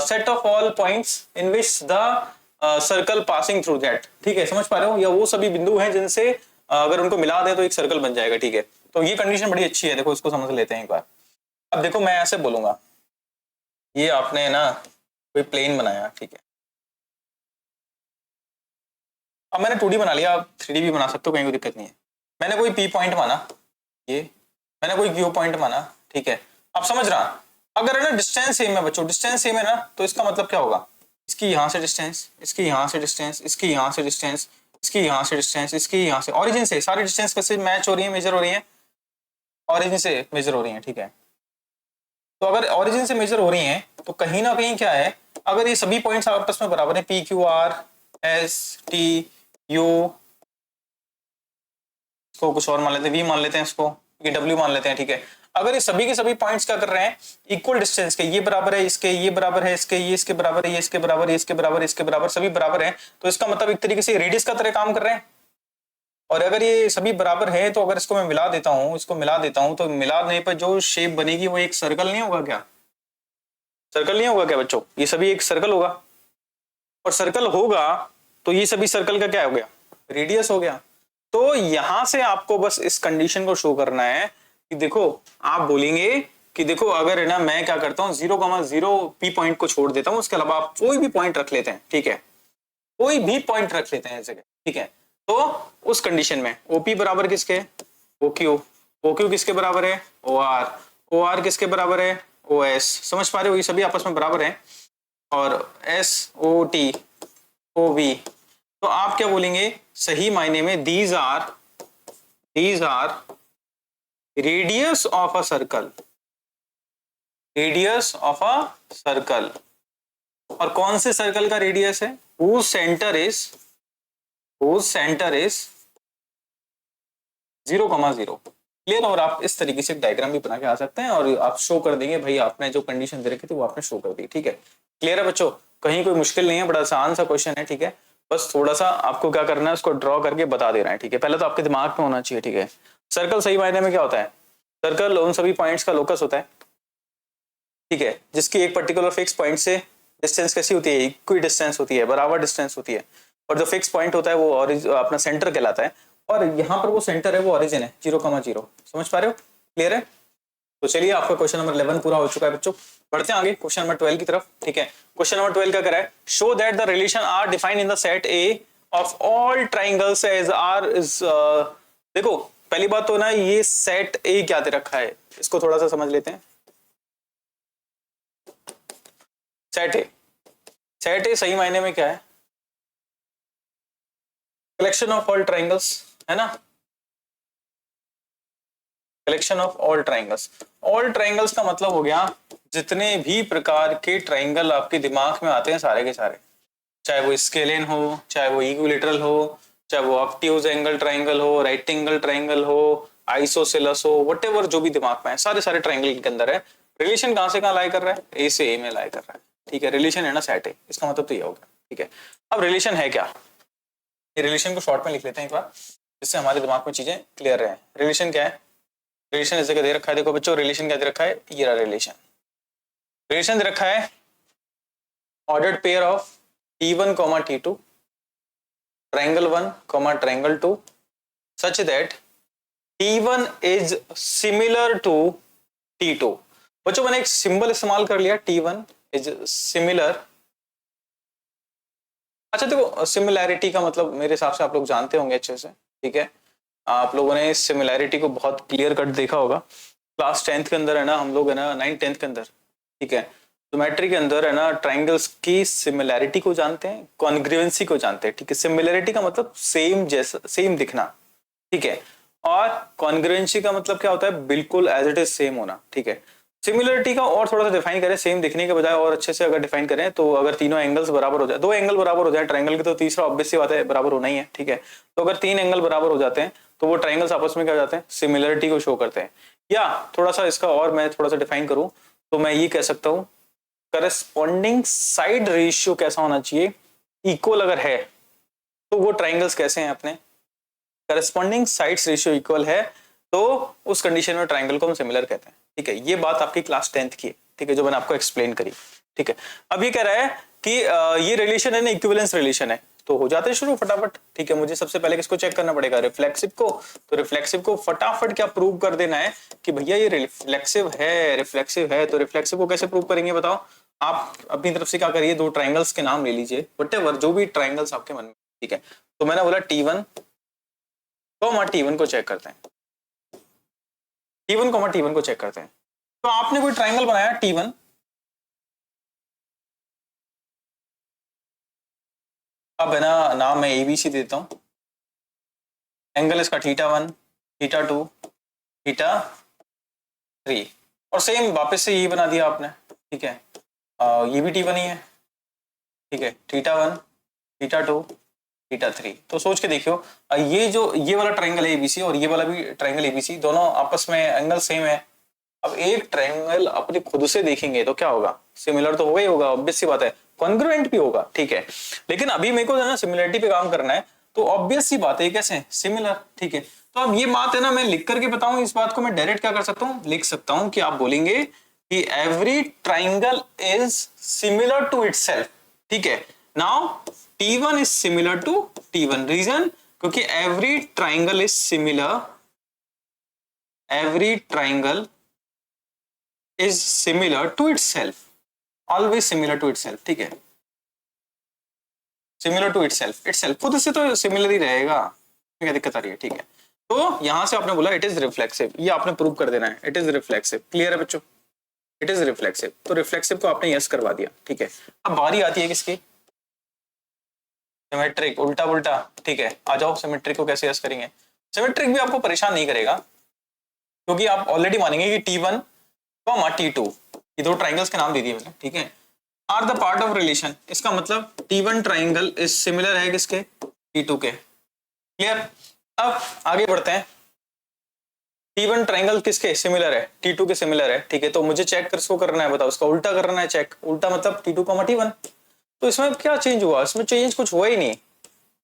set of all points in which the circle passing through that. ठीक है, समझ पा रहे हो, या वो सभी बिंदु हैं जिनसे अगर उनको मिला दे तो एक सर्कल बन जाएगा। ठीक है, तो ये कंडीशन बड़ी अच्छी है। देखो इसको समझ लेते हैं एक बार। अब देखो मैं ऐसे बोलूंगा, ये आपने ना कोई प्लेन बनाया, ठीक है, अब मैंने 2D बना लिया, आप 3D भी बना सकते हो, कहीं कोई दिक्कत नहीं है। मैंने कोई P पॉइंट माना, ये मैंने कोई Q पॉइंट माना। ठीक है, आप समझ रहा, अगर है ना डिस्टेंस सेम है बच्चों, डिस्टेंस सेम है ना, तो इसका मतलब क्या होगा, इसकी यहां से डिस्टेंस, इसकी यहां से डिस्टेंस, इसकी यहां से डिस्टेंस, इसकी यहां से डिस्टेंस, इसकी यहां से, ऑरिजिन से सारी डिस्टेंस कैसे मैच हो रही है, मेजर हो रही है, ऑरिजिन से मेजर हो रही है। ठीक है, तो अगर ऑरिजिन से मेजर हो रही है तो कहीं ना कहीं क्या है, अगर ये सभी पॉइंट्स आपस में बराबर है, P Q R S T U, इसको कुछ और मान लेते हैं, V मान लेते हैं, इसको ये W मान लेते हैं। ठीक है, अगर ये सभी के सभी पॉइंट्स क्या कर रहे हैं, इक्वल डिस्टेंस के, ये बराबर है इसके, ये बराबर है इसके, ये इसके बराबर है, ये इसके बराबर, ये इसके बराबर, इसके बराबर, सभी बराबर है, तो इसका मतलब एक तरीके से रेडियस का तरह काम कर रहे हैं। और अगर ये सभी बराबर है तो अगर इसको मैं मिला देता हूं, इसको मिला देता हूं, तो मिलाने पर जो शेप बनेगी वो एक सर्कल नहीं होगा क्या, सर्कल नहीं होगा क्या बच्चों, ये सभी एक सर्कल होगा, और सर्कल होगा तो ये सभी सर्कल का क्या हो गया, रेडियस हो गया। तो यहां से आपको बस इस कंडीशन को शो करना है कि देखो, आप बोलेंगे कि देखो अगर है ना मैं क्या करता हूं, 0,0 P पॉइंट को छोड़ देता हूं, उसके अलावा आप कोई भी पॉइंट रख लेते हैं। ठीक है, कोई भी पॉइंट रख लेते हैं इस जगह। ठीक है, तो उस कंडीशन में OP बराबर किसके, OQ, OQ किसके बराबर है, OR, OR किसके बराबर है, OS, समझ पा रहे हो, ये सभी आपस में बराबर है, और SOT OB, तो आप क्या बोलेंगे, सही मायने में these are radius of a circle, radius of a circle. और कौन से सर्कल का रेडियस है, whose center is 0,0। क्लियर, और आप इस तरीके से डायग्राम भी बना के आ सकते हैं और आप शो कर देंगे भाई आपने जो कंडीशन दे रखी थी वो आपने शो कर दी। ठीक है, क्लियर है बच्चों, कहीं कोई मुश्किल नहीं है, बड़ा आसान सा क्वेश्चन है। ठीक है, बस थोड़ा सा आपको क्या करना है, उसको ड्रॉ करके बता देना है। ठीक है, पहले तो आपके दिमाग में होना चाहिए। ठीक है, सर्कल सही मायने में क्या होता है, सर्कल उन सभी पॉइंट्स का लोकस होता है, ठीक है, जिसकी एक पर्टिकुलर फिक्स पॉइंट से डिस्टेंस कैसी होती है, इक्वी डिस्टेंस होती है, बराबर डिस्टेंस होती है, और जो फिक्स पॉइंट होता है वो अपना सेंटर कहलाता है, और यहाँ पर वो सेंटर है वो ओरिजिन है 0,0। समझ पा रहे हो? क्लियर है? तो चलिए आपका क्वेश्चन नंबर 11 पूरा हो चुका है बच्चों। बढ़ते हैं आगे क्वेश्चन नंबर 12 की तरफ। ठीक है, क्वेश्चन नंबर 12 का कह रहा है show that the relation are defined in the set A of all triangles as R is. देखो पहली बात तो ना, ये सेट ए क्या दे रखा है, इसको थोड़ा सा समझ लेते हैं। सेट ए सही मायने में क्या है? कलेक्शन ऑफ ऑल ट्राइंगल्स, है ना? Collection of all triangles. All triangles का मतलब हो गया जितने भी प्रकार के ट्राइंगल आपके दिमाग में आते हैं सारे के सारे, चाहे वो स्केलिन हो, चाहे वो इक्विलेटरल हो, चाहे वो ऑब्ट्यूज एंगल ट्राइंगल हो, राइट एंगल ट्राइंगल हो, आइसोसेलस हो, व्हाटएवर जो भी दिमाग में है, सारे सारे ट्राइंगल के अंदर है। रिलेशन कहां से कहां लाई कर रहा है? ए से ए में लाई कर रहा है। ठीक है, रिलेशन है ना सेट है, इसका मतलब तो ये होगा। ठीक है, अब रिलेशन है क्या, ये रिलेशन को शॉर्ट में लिख लेते हैं एक बार, जिससे हमारे दिमाग में चीजें क्लियर रहे। रिलेशन क्या है? रिलेशन इस जगह दे रखा है, देखो बच्चों रिलेशन क्या दे रखा है, ये रहा रिलेशन। रिलेशन दे रखा है ordered pair of T1, T2, triangle 1, triangle 2, such that T1 is similar to T2। बच्चों मैंने एक सिंबल इस्तेमाल कर लिया, T1 is similar। अच्छा देखो, सिमिलैरिटी का मतलब मेरे हिसाब से आप लोग जानते होंगे अच्छे से। ठीक है, आप लोगों ने सिमिलैरिटी को बहुत क्लियर कट देखा होगा क्लास 10th के अंदर, है ना? हम लोग है ना 9th 10th के अंदर, ठीक है, ज्योमेट्री के अंदर है ना ट्राइंगल्स की सिमिलैरिटी को जानते हैं, कॉन्ग्रुएंसी को जानते हैं। ठीक है, सिमिलैरिटी का मतलब सेम जैसा, सेम दिखना। ठीक है, और कॉन्ग्रुएंसी का मतलब क्या होता है? बिल्कुल एज इट इज सेम होना। ठीक है, सिमिलरिटी का और थोड़ा सा डिफाइन करें, सेम दिखने के बजाय और अच्छे से अगर डिफाइन करें तो अगर तीनों एंगल्स बराबर हो जाए, दो एंगल बराबर हो जाए ट्राइंगल के, तो तीसरा ऑब्वियस सी बात है बराबर होना ही है। ठीक है, तो अगर तीन एंगल बराबर हो जाते हैं तो वो ट्राइंगल्स आपस में क्या हो जाते हैं? सिमिलरिटी को शो करते हैं। या थोड़ा सा इसका और मैं थोड़ा सा डिफाइन करूं तो मैं ये कह सकता हूं करस्पॉन्डिंग साइड रेशियो कैसा होना चाहिए? इक्वल अगर है तो वो ट्राइंगल्स कैसे हैं अपने? करस्पॉन्डिंग साइड्स रेशियो इक्वल है तो उस कंडीशन में ट्राइंगल को हम सिमिलर कहते हैं। ठीक है, ये बात आपकी क्लास 10th की है। ठीक है, जो मैंने आपको एक्सप्लेन करी। ठीक है, अब ये कह रहा है कि ये रिलेशन है ना, इक्विवेलेंस रिलेशन है, तो हो जाते शुरू फटाफट। ठीक है, मुझे सबसे पहले किसको चेक करना पड़ेगा? रिफ्लेक्सिव को। तो रिफ्लेक्सिव को फटाफट क्या प्रूव कर देना है कि भैया ये रिफ्लेक्सिव है, रिफ्लेक्सिव है। तो रिफ्लेक्सिव को कैसे प्रूव करेंगे बताओ? आप अपनी तरफ से क्या करिए, दो ट्राइंगल्स के नाम ले लीजिए, व्हाटएवर जो भी ट्राइंगल्स आपके मन में। ठीक है, तो मैंने बोला T1, T1 को चेक करते हैं। T1 को चेक करते हैं। तो आपने कोई ट्राइंगल बनाया T1, अब है ना नाम मैं ABC देता हूं, एंगल इसका θ1, θ2, θ3, और सेम वापस से यही बना दिया आपने। ठीक है, ये भी T1 ही है। ठीक है, θ1, θ2, θ3। तो सोच के देखियो, ये वाला ट्राइंगल है ABC और ये वाला भी ट्राइंगल ABC, दोनों आपस में एंगल सेम है। अब एक ट्राइंगल अपने खुद से देखेंगे तो क्या होगा? सिमिलर तो होगा ही होगा, ऑब्वियस सी बात है, कॉन्ग्रुएंट भी होगा। ठीक है, लेकिन अभी मेरे को है ना सिमिलरिटी पे काम करना है, तो ऑब्वियस सी बात है कैसे सिमिलर। ठीक है, तो अब ये बात है ना, मैं लिख करके बताऊं, इस बात को मैं डायरेक्ट क्या कर सकता हूं, लिख सकता हूं कि आप बोलेंगे कि every triangle is similar to itself. ठीक है, now T1 is similar to T1, reason क्योंकि every triangle is similar, every triangle is similar to itself, always similar to itself। ठीक है, similar to itself खुद से तो सिमिलर ही रहेगा, क्या दिक्कत आ रही है? ठीक है, तो यहां से आपने बोला इट इज रिफ्लेक्सिव, ये आपने प्रूव कर देना है, इट इज रिफ्लेक्सिव। क्लियर है बच्चों? इट इज रिफ्लेक्सिव, तो रिफ्लेक्सिव को आपने यस करवा दिया। ठीक है, अब बारी आती है किसकी? सिमेट्रिक, उल्टा पुल्टा। ठीक है, आ जाओ, सिमेट्रिक को कैसे यस करेंगे? सिमेट्रिक भी आपको परेशान नहीं करेगा, क्योंकि आप ऑलरेडी मानेंगे कि T1, T2, ये दो ट्राइंगल्स के नाम दे दिए मैंने। ठीक है, R the part of relation, इसका मतलब T1 ट्राइंगल इज सिमिलर है किसके? T2 के। क्लियर? अब आगे बढ़ते हैं, T1 ट्राइंगल किसके सिमिलर है? T2 के सिमिलर है। ठीक है, तो मुझे चेक किसको करना है बताओ? इसका उल्टा करना है चेक। उल्टा मतलब T2, T1। तो इसमें क्या चेंज हुआ? इसमें चेंज कुछ हुआ ही नहीं।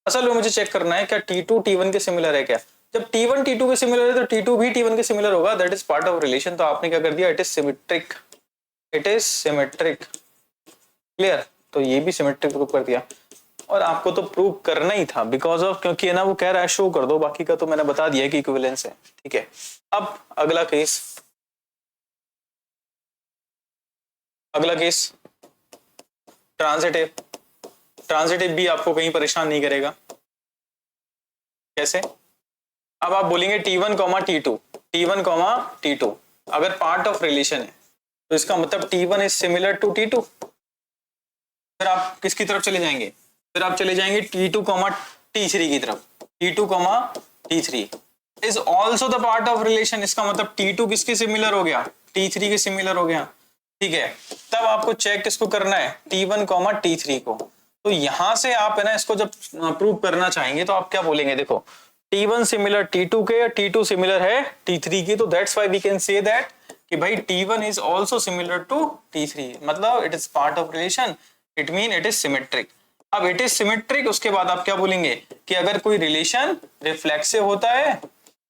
असल में मुझे चेक करना है क्या T2 T1 के सिमिलर है क्या? जब T1 T2 के सिमिलर है तो T2 भी T1 के सिमिलर होगा, that is part of relation. तो आपने क्या कर दिया, it is symmetric, it is symmetric, clear. तो ये भी सिमेट्रिक प्रूव कर दिया, और आपको तो प्रूव करना ही था बिकॉज ऑफ, क्योंकि है ना वो कह रहा है शो कर दो, बाकी का तो मैंने बता दिया कि इक्विवेलेंस है, ठीक है। अब अगला केस, अगला केस ट्रांजिटिव। ट्रांजिटिव भी आपको कहीं परेशान नहीं करेगा। कैसे? अब आप बोलेंगे T1 comma T2, T1 comma T2 अगर पार्ट ऑफ रिलेशन है तो इसका मतलब T1 is similar to T2। फिर आप किसकी तरफ चले जाएंगे, फिर आप चले जाएंगे T2 कॉमा T3 की तरफ। T2 comma T3 is also the part of relation, इसका मतलब T2 किसके सिमिलर हो गया, T3 के सिमिलर हो गया, ठीक है। तब आपको चेक किसको करना है, T1 कॉमा T3 को। तो यहां से आप है ना इसको जब प्रूव करना चाहेंगे तो आप क्या बोलेंगे, देखो T1 सिमिलर T2 के, T2 सिमिलर है T3 की, तो that's why we can say that कि भाई T1 is also similar to T3, मतलब it is part of relation, it mean it is symmetric. अब इट इज सिमेट्रिक, उसके बाद आप क्या बोलेंगे कि अगर कोई रिलेशन रिफ्लेक्सिव होता है,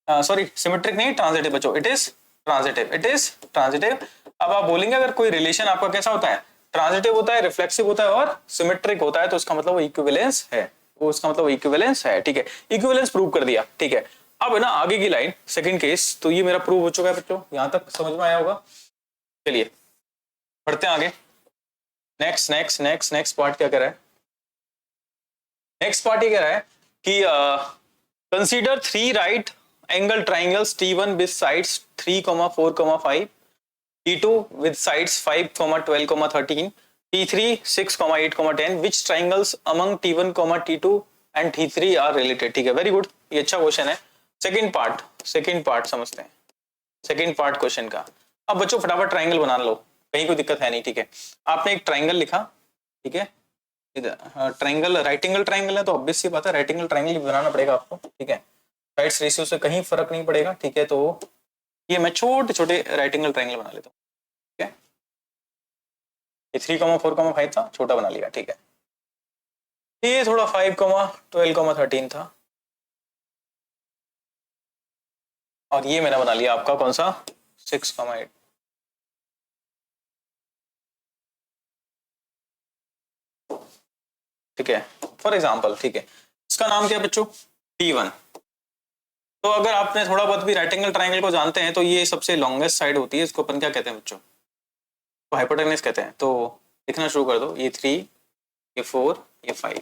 सॉरी सिमेट्रिक नहीं, ट्रांजिटिव बचो, it is transitive, it is transitive. अब आप बोलेंगे अगर कोई रिलेशन आपका कैसा होता है, ट्रांजिटिव होता है, रिफ्लेक्सिव होता है और सिमेट्रिक होता है, तो इसका मतलब वो इक्विवेलेंस है, वो उसका मतलब इक्विवेलेंस है, ठीक है। इक्विवेलेंस प्रूव कर दिया, ठीक है। अब है ना आगे की लाइन, सेकंड केस, तो ये मेरा प्रूव हो चुका है बच्चों, यहां तक समझ में आया होगा। चलिए बढ़ते हैं आगे। Next next next next part क्या कह रहा है, नेक्स्ट पार्ट ये कह रहा है कि consider 3 right angle triangles T1 with sides 3, 4, 5, T2 with sides 5, 12, 13, T3 6, 8, 10, which triangles among T1, T2 and T3 are related, ठीक है, वेरी गुड, ये अच्छा क्वेश्चन है। सेकंड पार्ट समझते हैं, सेकंड पार्ट क्वेश्चन का। अब बच्चों फटाफट ट्राइंगल बना लो, कहीं कोई दिक्कत है नहीं, ठीक है। आपने एक ट्राइंगल लिखा, ठीक है, ट्राइंगल राइट एंगल ट्राइंगल है तो ऑब्वियस सी बात है राइट एंगल ट्राइंगल बनाना पड़ेगा आपको, ठीक है। साइड्स रेशियो से कहीं फर्क नहीं पड़ेगा, ठीक है। तो ये मैं छोटे छोटे राइट एंगल ट्राइंगल बना लेता हूँ, ठीक है। ये 3, 4, 5 था, छोटा बना लिया, ठीक है। ये थोड़ा 5, 12, 13 था, और ये मैंने बना लिया आपका कौन सा 6, 8। ठीक है, फॉर एग्जाम्पल, ठीक है। इसका नाम क्या है बच्चों, T1। तो अगर आपने थोड़ा बहुत भी राइट एंगल ट्राइंगल को जानते हैं तो ये सबसे लॉन्गेस्ट साइड होती है, इसको अपन क्या कहते हैं बच्चों, तो हाइपोटेनस कहते हैं। तो लिखना शुरू कर दो, ये 3, ये 4, ये 5,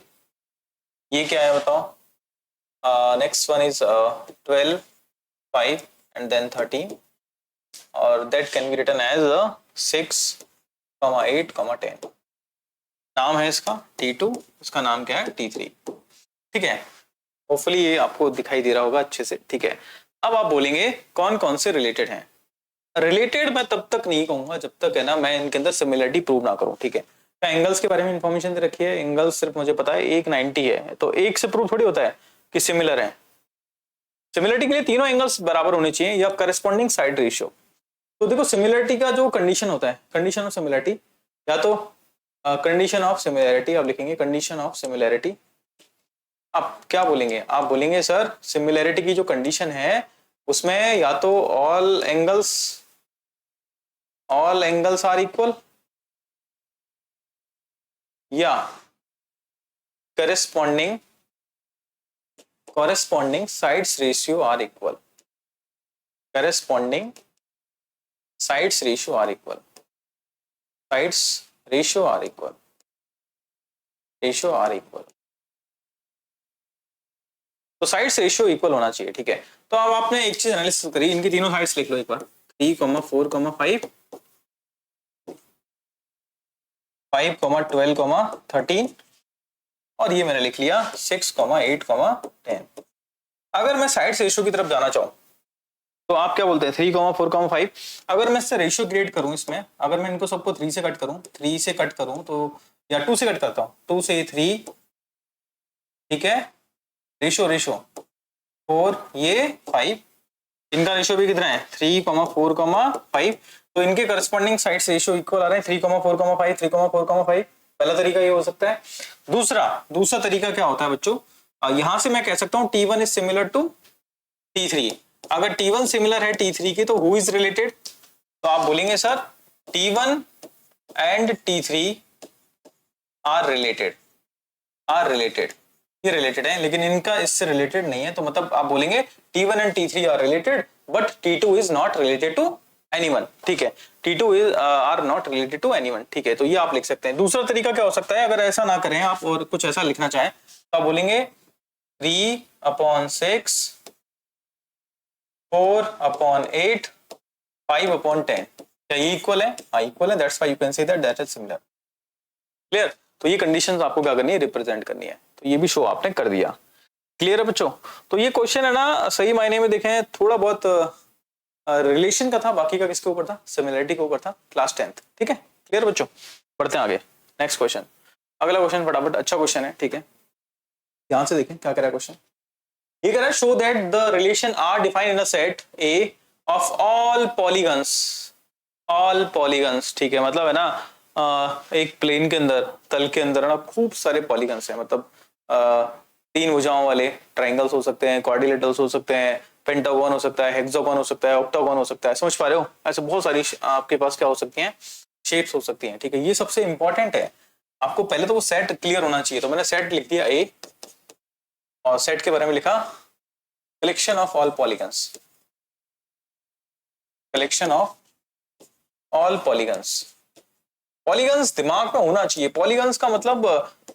ये क्या है बताओ। Next one is 12, 5 and then 13, और that can be written as 6, 8, 10। नाम है इसका T2, इसका नाम क्या है T3, ठीक है। होपफुली ये आपको दिखाई दे रहा होगा अच्छे से, ठीक है। अब आप बोलेंगे कौन कौन से रिलेटेड हैं। रिलेटेड मैं तब तक नहीं कहूंगा जब तक है ना मैं इनके अंदर सिमिलरिटी प्रूव ना करूं, ठीक है। एंगल्स के बारे में इंफॉर्मेशन दे रखी है, एंगल्स सिर्फ मुझे पता है एक 90 है, तो एक से प्रूव थोड़ी होता है कि सिमिलर है। सिमिलरिटी के लिए तीनों एंगल्स बराबर होने चाहिए या करस्पॉन्डिंग साइड रेशियो। तो देखो सिमिलरिटी का जो कंडीशन होता है, कंडीशन ऑफ सिमिलरिटी, या तो कंडीशन ऑफ सिमिलरिटी आप लिखेंगे, कंडीशन ऑफ सिमिलरिटी। आप क्या बोलेंगे, आप बोलेंगे सर सिमिलरिटी की जो कंडीशन है उसमें या तो ऑल एंगल्स आर इक्वल या corresponding sides ratio are equal, corresponding sides ratio are equal, sides ratio are equal, ratio are equal। तो साइड्स रेशियो इक्वल होना चाहिए, ठीक है। तो अब आपने एक चीज एनालिसिस करी, इनकी तीनों साइड्स लिख लो एक बार, 3, 4, 5, 5, 12, 13, और ये मैंने लिख लिया 6, 8, 10। अगर मैं साइड्स रेशियो की तरफ जाना चाहूँ तो आप क्या बोलते हैं 3, 4, 5। अगर मैं इससे रेशियो क्रिएट करूं, इसमें अगर मैं इनको सबको 3 से कट करूं, 3 से कट करूं तो, या 2 से कट करता हूं, 2 से 3, ठीक है, रेशियो 4, ये 5, इनका रेशियो भी कितना है 3, 4, 5, तो इनके करस्पॉन्डिंग साइड्स रेशियो इक्वल आ रहे हैं 3, 4, 5, 3, 4, 5। पहला तरीका ये हो सकता है। दूसरा तरीका क्या होता है बच्चों, यहां से मैं कह सकता हूं T1 is similar to T3। अगर T1 सिमिलर है T3 के तो हु इज रिलेटेड, तो आप बोलेंगे sir T1 and T3 are related, are related, ये रिलेटेड है, लेकिन इनका इससे रिलेटेड नहीं है, तो मतलब आप बोलेंगे T1 and T3 are related but T2 is not related to anyone, ठीक है, T2 is are not related to anyone, ठीक है, तो ये आप लिख सकते हैं। दूसरा तरीका क्या हो सकता है, अगर ऐसा ना करें आप और कुछ ऐसा लिखना चाहें तो आप बोलेंगे 3/6, 4/8, 5/10, क्या ये इक्वल है? हाँ इक्वल है, that's why you can say that that is similar. Clear? तो ये कंडीशंस आपको क्या करनी है, रिप्रेजेंट करनी है, तो ये भी शो आपने कर दिया। क्लियर है बच्चों? तो ये क्वेश्चन है ना, सही मायने में देखें थोड़ा बहुत रिलेशन का था, बाकी का किसके ऊपर था, सिमिलरिटी के ऊपर था, क्लास 10th, ठीक है। क्लियर बच्चों? बढ़ते हैं आगे, नेक्स्ट क्वेश्चन, अगला क्वेश्चन फटाफट, अच्छा क्वेश्चन है, ठीक है, ध्यान से देखें क्या कह रहा है क्वेश्चन। ये कह रहा है show that the relation are defined in a set A of all polygons, all polygons, ठीक है, मतलब है ना एक प्लेन के अंदर, तल के अंदर ना खूब सारे पॉलीगन्स हैं, मतलब 3 भुजाओं वाले ट्राइंगल्स हो सकते हैं, क्वाड्रिलेटरल्स हो सकते हैं, पेंटागन हो सकता है, हेक्सागन हो सकता है, ऑक्टागन हो सकता है, समझ पा रहे हो? ऐसे बहुत सारी आपके पास क्या हो सकती हैं, शेप्स हो सकती हैं, ठीक है। ये सबसे इंपॉर्टेंट है, आपको पहले तो वो सेट क्लियर होना चाहिए, तो मैंने सेट लिख दिया ए, और सेट के बारे में लिखा collection of all polygons, collection of all polygons. Polygons दिमाग में होना चाहिए, पॉलीगन्स का मतलब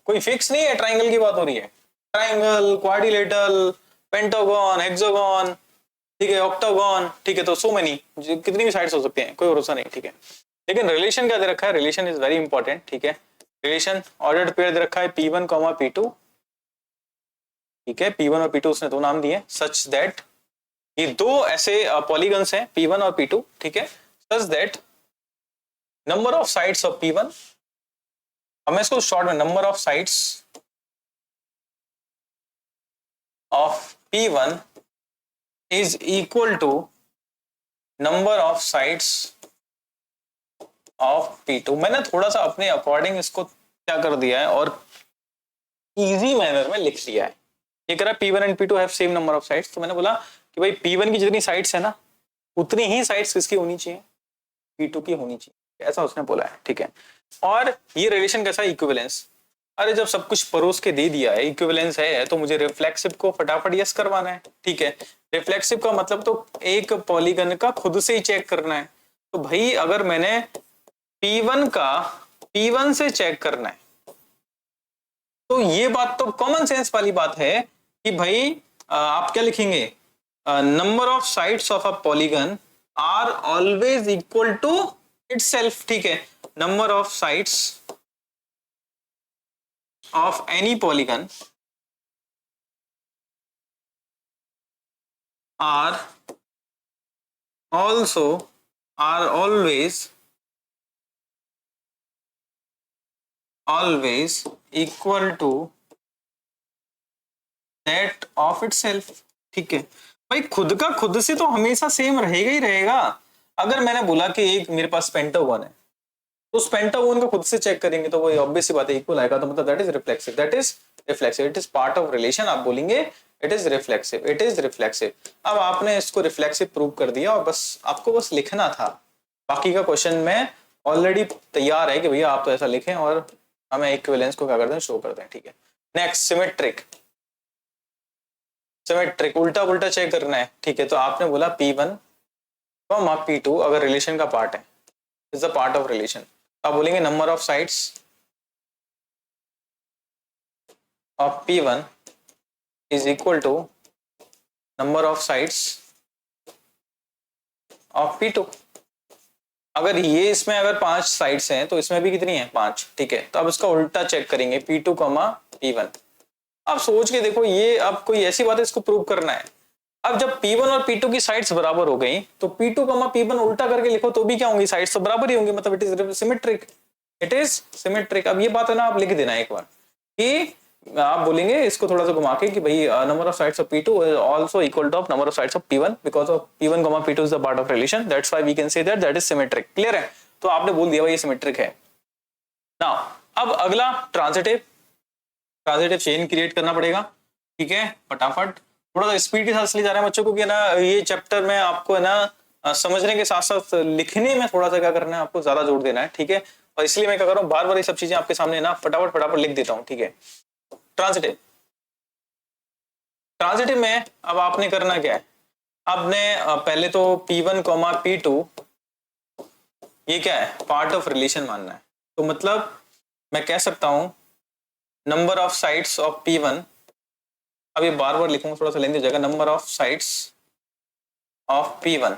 कोई फिक्स नहीं है, ट्राइंगल की बात हो रही है, ट्राइंगल, क्वाड्रिलेटरल, पेंटागन, हेक्सागन, ठीक है, ऑक्टागन, ठीक है, तो सो मेनी, कितनी भी साइड्स हो सकते हैं, कोई भरोसा नहीं, ठीक है। लेकिन रिलेशन क्या दे रखा है, रिलेशन इज वेरी इंपॉर्टेंट, ठीक है। रिलेशन ऑर्डर्ड पेयर दे रखा है P1, P2, ठीक है, P1 और P2 उसने दो नाम दिए, सच दैट ये दो ऐसे पॉलीगन्स हैं P1 और P2, ठीक है, such that number of sides of P1, अब मैं इसको शॉर्ट में number of sides of P1 is equal to number of sides of P2। मैंने थोड़ा सा अपने अकॉर्डिंग इसको क्या कर दिया है और इजी मैनर में लिख लिया है। ये कह रहा है P1 and P2 have same number of sides, तो मैंने बोला कि भाई P1 की जितनी साइड्स है ना उतनी ही साइड्स किसकी होनी चाहिए, P2 की होनी चाहिए, ऐसा उसने बोला है, ठीक है। और ये रिलेशन कैसा है, इक्विवेलेंस। अरे जब सब कुछ परोस के दे दिया है, इक्विवेलेंस है, तो मुझे रिफ्लेक्सिव को फटाफट यस करवाना है, ठीक है। रिफ्लेक्सिव का मतलब तो एक पॉलीगन का खुद से ही चेक करना है, तो भाई अगर मैंने P1 का P1 से चेक करना है, तो ये बात तो कॉमन सेंस वाली बात है कि भाई आप क्या लिखेंगे, number of sides of a polygon are always equal to itself, ठीक है। Number of sides of any polygon are also are always equal to that of itself, ठीक है। भाई खुद का खुद से तो हमेशा सेम रहेगा ही रहेगा। अगर मैंने बोला कि एक मेरे पास पेंटागन है, तो उस पेंटागन को खुद से चेक करेंगे तो वो ऑब्वियस सी बात है इक्वल आएगा, तो मतलब that is reflexive, that is reflexive, it is part of relation, आप बोलेंगे it is reflexive, it is reflexive. अब आपने इसको रिफ्लेक्सिव प्रूव कर दिया और बस आपको बस लिखना था, बाकी का क्वेश्चन में ऑलरेडी तैयार है कि भैया आप तो ऐसा लिखें और हमें इक्विवेलेंस को क्या करते हैं, शो करते हैं, ठीक है। नेक्स्ट सिमेट्रिक, सिमेट्रिक उल्टा उल्टा चेक करना है, ठीक है। तो आपने बोला P1 P2 अगर रिलेशन का पार्ट है, is the part of relation, आप बोलेंगे number of sides of P1 is equal to number of sides of P2। अगर ये इसमें अगर 5 साइड्स हैं तो इसमें भी कितनी है, 5, ठीक है। तो अब इसका उल्टा चेक करेंगे P2 P1। अब सोच के देखो, ये अब कोई ऐसी बात है इसको प्रूव करना है। अब जब P1 और P2 की साइड्स बराबर हो गई तो P2 P1 उल्टा करके लिखो तो भी क्या होंगी, साइड्स तो बराबर ही होंगी, मतलब it is symmetric, it is symmetric. अब ये बात है ना, आप लिख देना एक बार कि आप बोलेंगे इसको थोड़ा सा घुमा के कि भाई number of sides of P2 is also equal to number of sides of P1 because of P1 P2 is the part of relation, that's why we can say that that is symmetric. Clear है? तो आपने बोल दिया भाई ये symmetric है। Now अब अगला ट्रांजिटिव, ट्रांजिटिव चेन क्रिएट करना पड़ेगा, ठीक है, फटाफट। थोड़ा सा स्पीड के साथ इसलिए जा रहे हैं बच्चों को कि ना ये चैप्टर में आपको है ना समझने के साथ साथ लिखने में थोड़ा सा क्या करना है, आपको ज्यादा जोर देना है, ठीक है। और इसलिए मैं क्या कर रहा हूँ, बार बार ये सब चीजें आपके सामने ना फटाफट फटाफट लिख देता हूँ, ठीक है। ट्रांजिटिव, ट्रांजिटिव में अब आपने करना क्या है, आपने पहले तो P1 P2 ये क्या है, पार्ट ऑफ रिलेशन मानना है। तो मतलब मैं कह सकता हूं number of sides of P1, अब ये बार बार लिखूंगा थोड़ा सा लेंदी हो जाएगा, number of sides of P1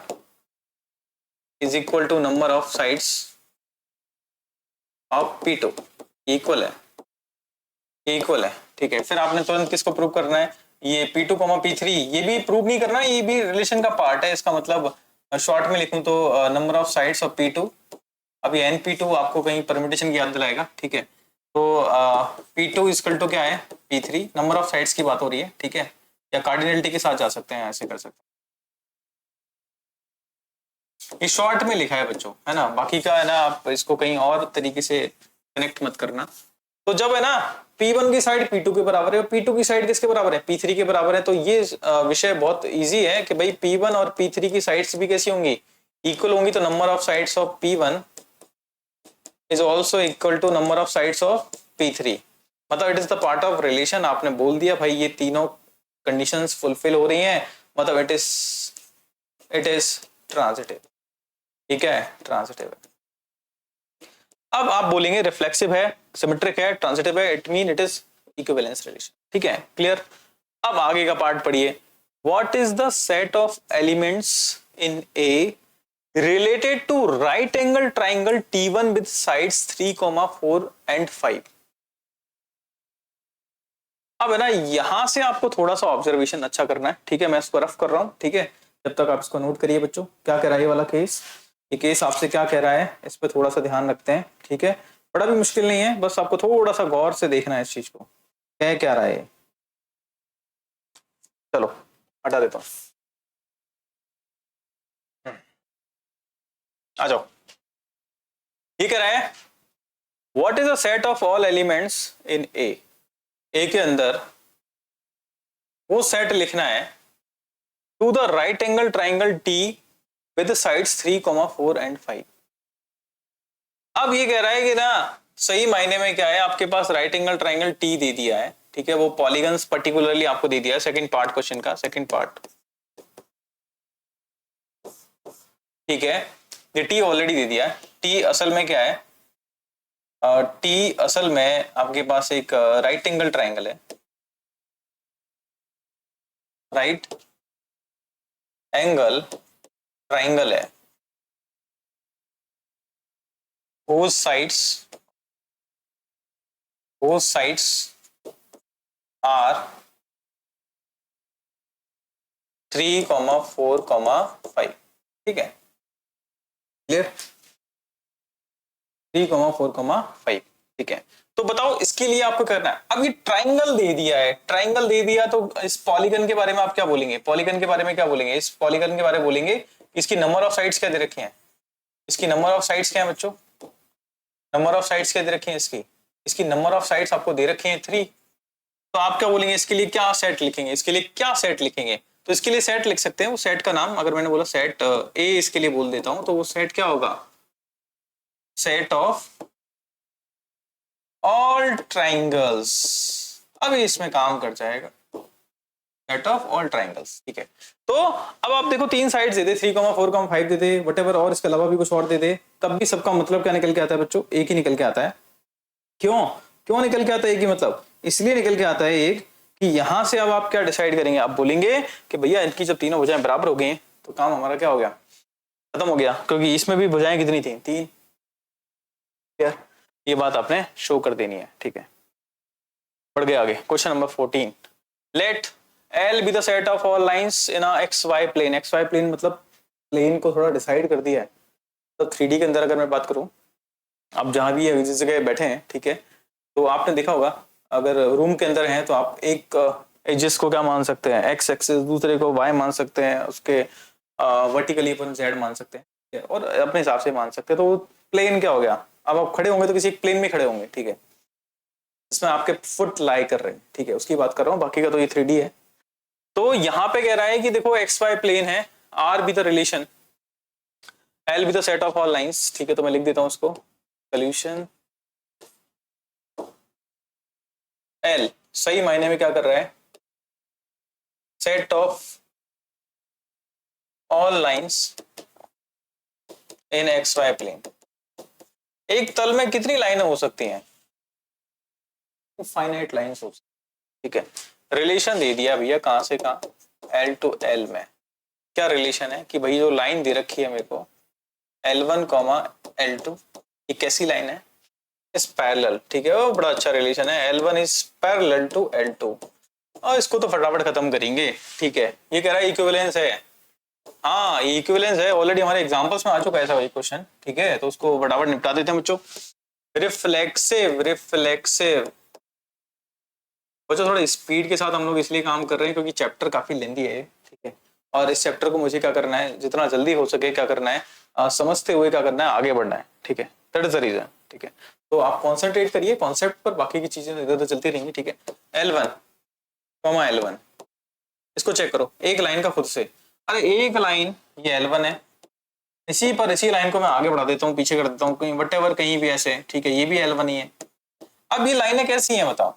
is equal to number of sides of P2, equal है, इक्वल है, ठीक है। फिर आपने तुरंत किसको प्रूव करना है, ये P2 P3, ये भी प्रूव नहीं करना, ये भी रिलेशन का पार्ट है। इसका मतलब शॉर्ट में लिखूं तो number of sides of P2, अभी NP2 आपको कहीं परम्यूटेशन की याद दिलाएगा, ठीक है। तो P2 इक्वल टू क्या है, P3, नंबर ऑफ साइड्स की बात हो रही है, ठीक है। या कार्डिनलिटी के साथ जा सकते हैं, ऐसे कर सकते हैं। ये शॉर्ट में लिखा है बच्चों, है ना, बाकी का है ना आप इसको कहीं और तरीके से कनेक्ट मत करना। तो जब है ना P1 की साइड P2 के बराबर है और P2 की साइड किसके बराबर है, P3 के बराबर है, तो ये विषय बहुत इजी है कि भाई P1 और P3 की साइड्स भी कैसी होंगी, इक्वल होंगी। तो number of sides of P1 is also equal to number of sides of P3, मतलब it is the part of relation. आपने बोल दिया भाई ये तीनों कंडीशंस फुलफिल हो रही हैं, मतलब इट इज ट्रांजिटिव, ठीक है, ट्रांजिटिव है। अब आप बोलेंगे रिफ्लेक्सिव है, सिमेट्रिक है, ट्रांजिटिव है, it mean it is equivalence relation, ठीक है, क्लियर। अब आगे का पार्ट पढ़िए, what is the set of elements in A related to right angle triangle T1 with sides 3, 4 and 5। अब है ना यहां से आपको थोड़ा सा ऑब्जर्वेशन अच्छा करना है, ठीक है। मैं इसको रफ कर रहा हूं, ठीक है, जब तक आप इसको नोट करिए बच्चों। क्या कह रहा है ये वाला केस, ये केस आपसे क्या कह रहा है, इस पर थोड़ा सा ध्यान रखते हैं, ठीक है। बड़ा भी मुश्किल नहीं है, बस आपको थोड़ा सा गौर से देखना है इस चीज को, क्या रहा है। चलो हटा देता हूं, आ जाओ। ये कह रहा है what is a set of all elements in A के अंदर वो सेट लिखना है to the right angle triangle T with sides 3, 4 and 5। अब ये कह रहा है कि ना सही मायने में क्या है, आपके पास राइट एंगल ट्राइंगल टी दे दिया है, ठीक है, वो पॉलीगन्स पर्टिकुलरली आपको दे दिया है, सेकंड पार्ट क्वेश्चन का सेकंड पार्ट, ठीक है। ये टी ऑलरेडी दे दिया है। टी असल में क्या है, टी असल में आपके पास एक राइट एंगल ट्राइंगल है, राइट एंगल ट्राइंगल है, whose sides are 3, 4, 5, ठीक है, क्लियर, 3, 4, 5, ठीक है। तो बताओ इसके लिए आपको करना है, अब ये ट्राइंगल दे दिया है, ट्राइंगल दे दिया तो इस पॉलीगन के बारे में आप क्या बोलेंगे, पॉलीगन के बारे में क्या बोलेंगे, इस पॉलीगन के बारे में बोलेंगे इसकी नंबर ऑफ साइड्स क्या दे रखे हैं, इसकी नंबर ऑफ साइड्स क्या है बच्चों, नंबर ऑफ साइड्स क्या दे रखे हैं, इसकी नंबर ऑफ साइड्स आपको दे रखे हैं 3। तो आप क्या बोलेंगे, इसके लिए क्या सेट लिखेंगे, इसके लिए क्या सेट लिखेंगे, तो इसके लिए सेट लिख सकते हैं। वो सेट का नाम अगर मैंने बोला सेट ए इसके लिए बोल देता हूं, तो वो सेट क्या होगा, सेट ऑफ ऑल ट्राइंगल्स। अब इसमें काम कर जाएगा, सेट ऑफ ऑल ट्राइंगल्स, ठीक है। तो अब आप देखो तीन साइड्स दे दे, 3, 4, 5 दे दे, वटेवर, और इसके अलावा भी कुछ और दे दे, तब भी सबका मतलब क्या निकल के आता है बच्चों, एक ही निकल के आता है। क्यों निकल के आता है एक ही मतलब, इसलिए निकल के आता है एक कि यहां से अब आप क्या डिसाइड करेंगे, आप बोलेंगे कि भैया इनकी जब तीनों भुजाएं बराबर हो गई तो काम हमारा क्या हो गया, खत्म हो गया, क्योंकि इसमें भी भुजाएं कितनी थी, 3। यार ये बात आपने शो कर देनी है, ठीक है। बढ़ गए आगे, question number 14, let L be the set of all lines in a XY plane. XY plane मतलब प्लेन को थोड़ा डिसाइड कर दिया है। तो 3D के अंदर अगर मैं बात करूं, आप जहां भी जिस जगह बैठे हैं, ठीक है, तो आपने देखा होगा अगर रूम के अंदर हैं तो आप एक एजेस को क्या मान सकते हैं, X एक्सिस, दूसरे को Y मान सकते हैं, उसके वर्टिकली अपन Z मान सकते हैं और अपने हिसाब से मान सकते हैं। तो प्लेन क्या हो गया, अब आप खड़े होंगे तो किसी प्लेन में खड़े होंगे, ठीक है, इसमें आपके फुट लाई कर रहे हैं, ठीक है, उसकी बात कर रहा हूँ, बाकी का तो ये 3D है। तो यहां पे कह रहा है कि देखो एक्स वाई प्लेन है, are be the relation, L B the set of all lines, ठीक है। तो मैं लिख देता हूं उसको, सोल्यूशन एल सही मायने में क्या कर रहा है, set of all lines in X Y plane. एक तल में कितनी लाइनें हो सकती हैं, फाइनाइट लाइंस हो सकती, ठीक है। रिलेशन दे दिया भैया, कहां से कहां, एल टू एल में। क्या रिलेशन है कि भाई जो लाइन दे रखी है मेरे को L1 कॉमा L2, ये कैसी लाइन है, इस पैरेलल, ठीक है। वो बड़ा अच्छा रिलेशन है, L1 is parallel to L2। और इसको तो फटाफट खत्म करेंगे, ठीक है। ये कह रहा है इक्विवेलेंस है, हाँ ये इक्विवेलेंस है, ऑलरेडी हमारे एग्जांपल्स में आ चुका है ऐसा वही क्वेश्चन, ठीक है। तो उसको फटाफट निपटा देते हैं बच्चों। रिफ्लेक्सिव, रिफ्लेक्सिव बच्चों थोड़ा स्पीड के साथ हम लोग इसलिए काम कर रहे हैं क्योंकि चैप्टर काफी लेंदी है, ठीक है। और इस चैप्टर को मुझे क्या करना है, जितना जल्दी हो सके क्या करना है, समझते हुए क्या करना है, आगे बढ़ना है, ठीक है। दैट इज द रीजन, ठीक है। तो आप कॉन्सेंट्रेट करिए कॉन्सेप्ट पर, बाकी की चीजें इधर उधर चलती रहेंगी, ठीक है। L1 कॉमा L1, इसको चेक करो एक लाइन का खुद से। अरे एक लाइन ये L1 है, इसी पर इसी लाइन को मैं आगे बढ़ा देता हूँ, पीछे कर देता हूँ कहीं वटेवर कहीं भी ऐसे, ठीक है। ये भी L1 ही है। अब ये लाइनें कैसी हैं बताओ,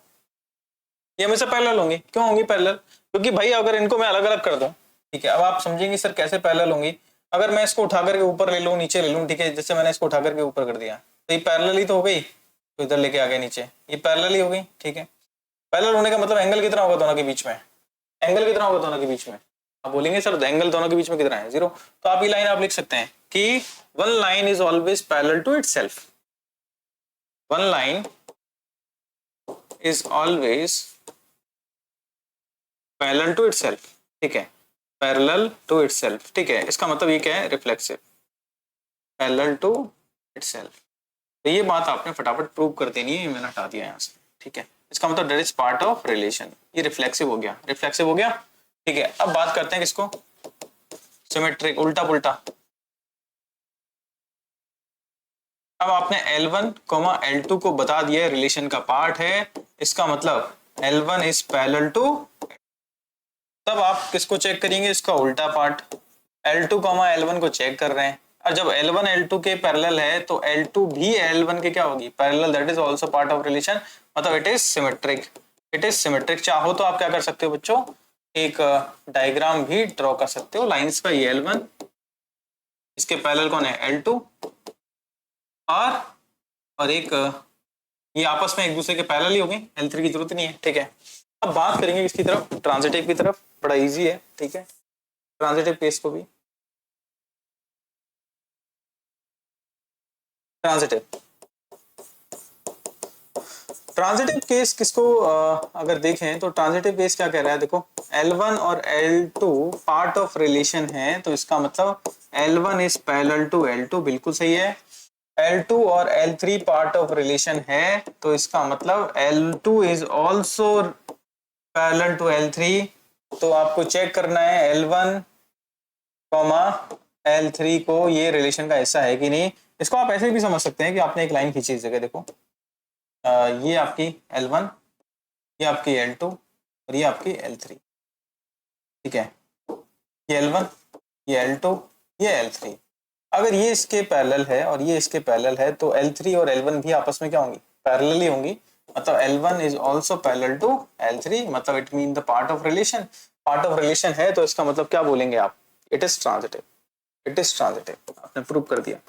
ये हमेशा पैरेलल होंगी। क्यों होंगी पैरेलल, क्योंकि भाई अगर इनको मैं अलग अलग कर दूं, ठीक है। अब आप समझेंगे सर कैसे पैरेलल होंगी, अगर मैं इसको उठा करके ऊपर ले लूं नीचे ले लूं, ठीक है। जैसे मैंने इसको उठा करके ऊपर कर दिया तो ये पैरेलल ही तो हो गई, तो इधर लेके आ गए नीचे, ये पैरेलल ही हो गई, ठीक है। पैरेलल होने का मतलब एंगल कितना होगा दोनों के बीच में, एंगल कितना होगा दोनों के बीच में, आप बोलेंगे सर एंगल दोनों के बीच में कितना है, 0। तो आप ये लाइन आप लिख सकते हैं कि one line is always parallel to itself, one line is always parallel to itself, ठीक है। पैरेलल टू इटसेल्फ, ठीक है। इसका मतलब ये क्या है, रिफ्लेक्सिव, पैरेलल टू इटसेल्फ। तो ये बात आपने फटाफट प्रूव कर देनी है, मैंने हटा दिया यहाँ से, ठीक है। इसका मतलब that is part of relation, ये रिफ्लेक्सिव हो गया, रिफ्लेक्सिव हो गया, ठीक है। अब बात करते हैं किसको, सिमेट्रिक, उल्टा पुल्टा। अब आपने L1 L2 को बता दिया रिलेशन का पार्ट है, इसका मतलब L1 इज पैरेलल टू, तब आप किसको चेक करेंगे, इसका उल्टा पार्ट। L2 L1 को चेक कर रहे हैं, और जब L1 L2 के पैरेलल है तो L2 भी L1 के क्या होगी, parallel, that is also part of relation, मतलब it is symmetric, it is symmetric. चाहो तो आप क्या कर सकते हो बच्चों, एक डायग्राम भी ड्रॉ कर सकते हो लाइंस का, ये L1, इसके पैरेलल कौन है L2, और एक ये आपस में एक दूसरे के पैरेलल ही हो गए, L3 की जरूरत नहीं है, ठीक है। अब बात करेंगे इसकी तरफ, ट्रांजिटिव की तरफ, बड़ा इजी है, ठीक है। ट्रांजिटिव केस को भी, ट्रांजिटिव, ट्रांजिटिव केस किसको अगर देखें तो ट्रांजिटिव केस क्या कह रहा है, देखो L1 और L2 पार्ट ऑफ रिलेशन है, तो इसका मतलब L1 is parallel to L2, बिल्कुल सही है। L2 और L3 पार्ट ऑफ रिलेशन है, तो इसका मतलब L2 is also parallel to L3। तो आपको चेक करना है L1 L3 को ये रिलेशन का हिस्सा है कि नहीं। इसको आप ऐसे भी समझ सकते हैं कि आपने एक लाइन खींची इस जगह, देखो ये आपकी L1, ये आपकी L2 और ये आपकी L3, ठीक है। ये L1, ये L2, ये L3। अगर ये इसके पैरेलल है और ये इसके पैरेलल है तो L3 और L1 भी आपस में क्या होंगी, पैरेलल ही होंगी, मतलब L1 is also parallel to L3, मतलब it mean the part of relation, part of relation है, तो इसका मतलब क्या बोलेंगे आप, it is transitive, it is transitive, आपने प्रूव कर दिया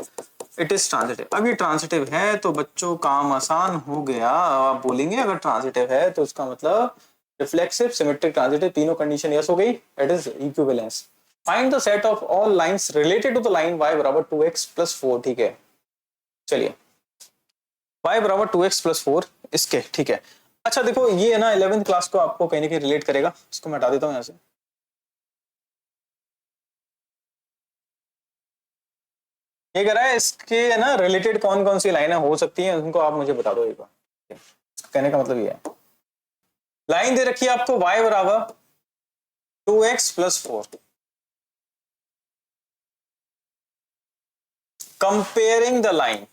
इट इज ट्रांजिटिव। अब ये ट्रांजिटिव है तो बच्चों काम आसान हो गया, आप बोलेंगे अगर ट्रांजिटिव है तो इसका मतलब रिफ्लेक्सिव, सिमेट्रिक, ट्रांजिटिव, तीनों कंडीशन यस हो गई, it is equivalence. Find the set of all lines related to the line y बराबर 2x प्लस 4, ठीक है। चलिए y बराबर 2x प्लस 4 इसके, ठीक है। अच्छा देखो ये है ना 11th क्लास को आपको कहीं ना कहीं रिलेट करेगा, इसको मैं हटा देता हूं यहां से। ये कह रहा है इसके है ना रिलेटेड कौन कौन सी लाइनें हो सकती हैं, उनको आप मुझे बता दो एक बार। कहने का मतलब ये है, लाइन दे रखी है आपको y बराबर 2x plus 4, comparing the line,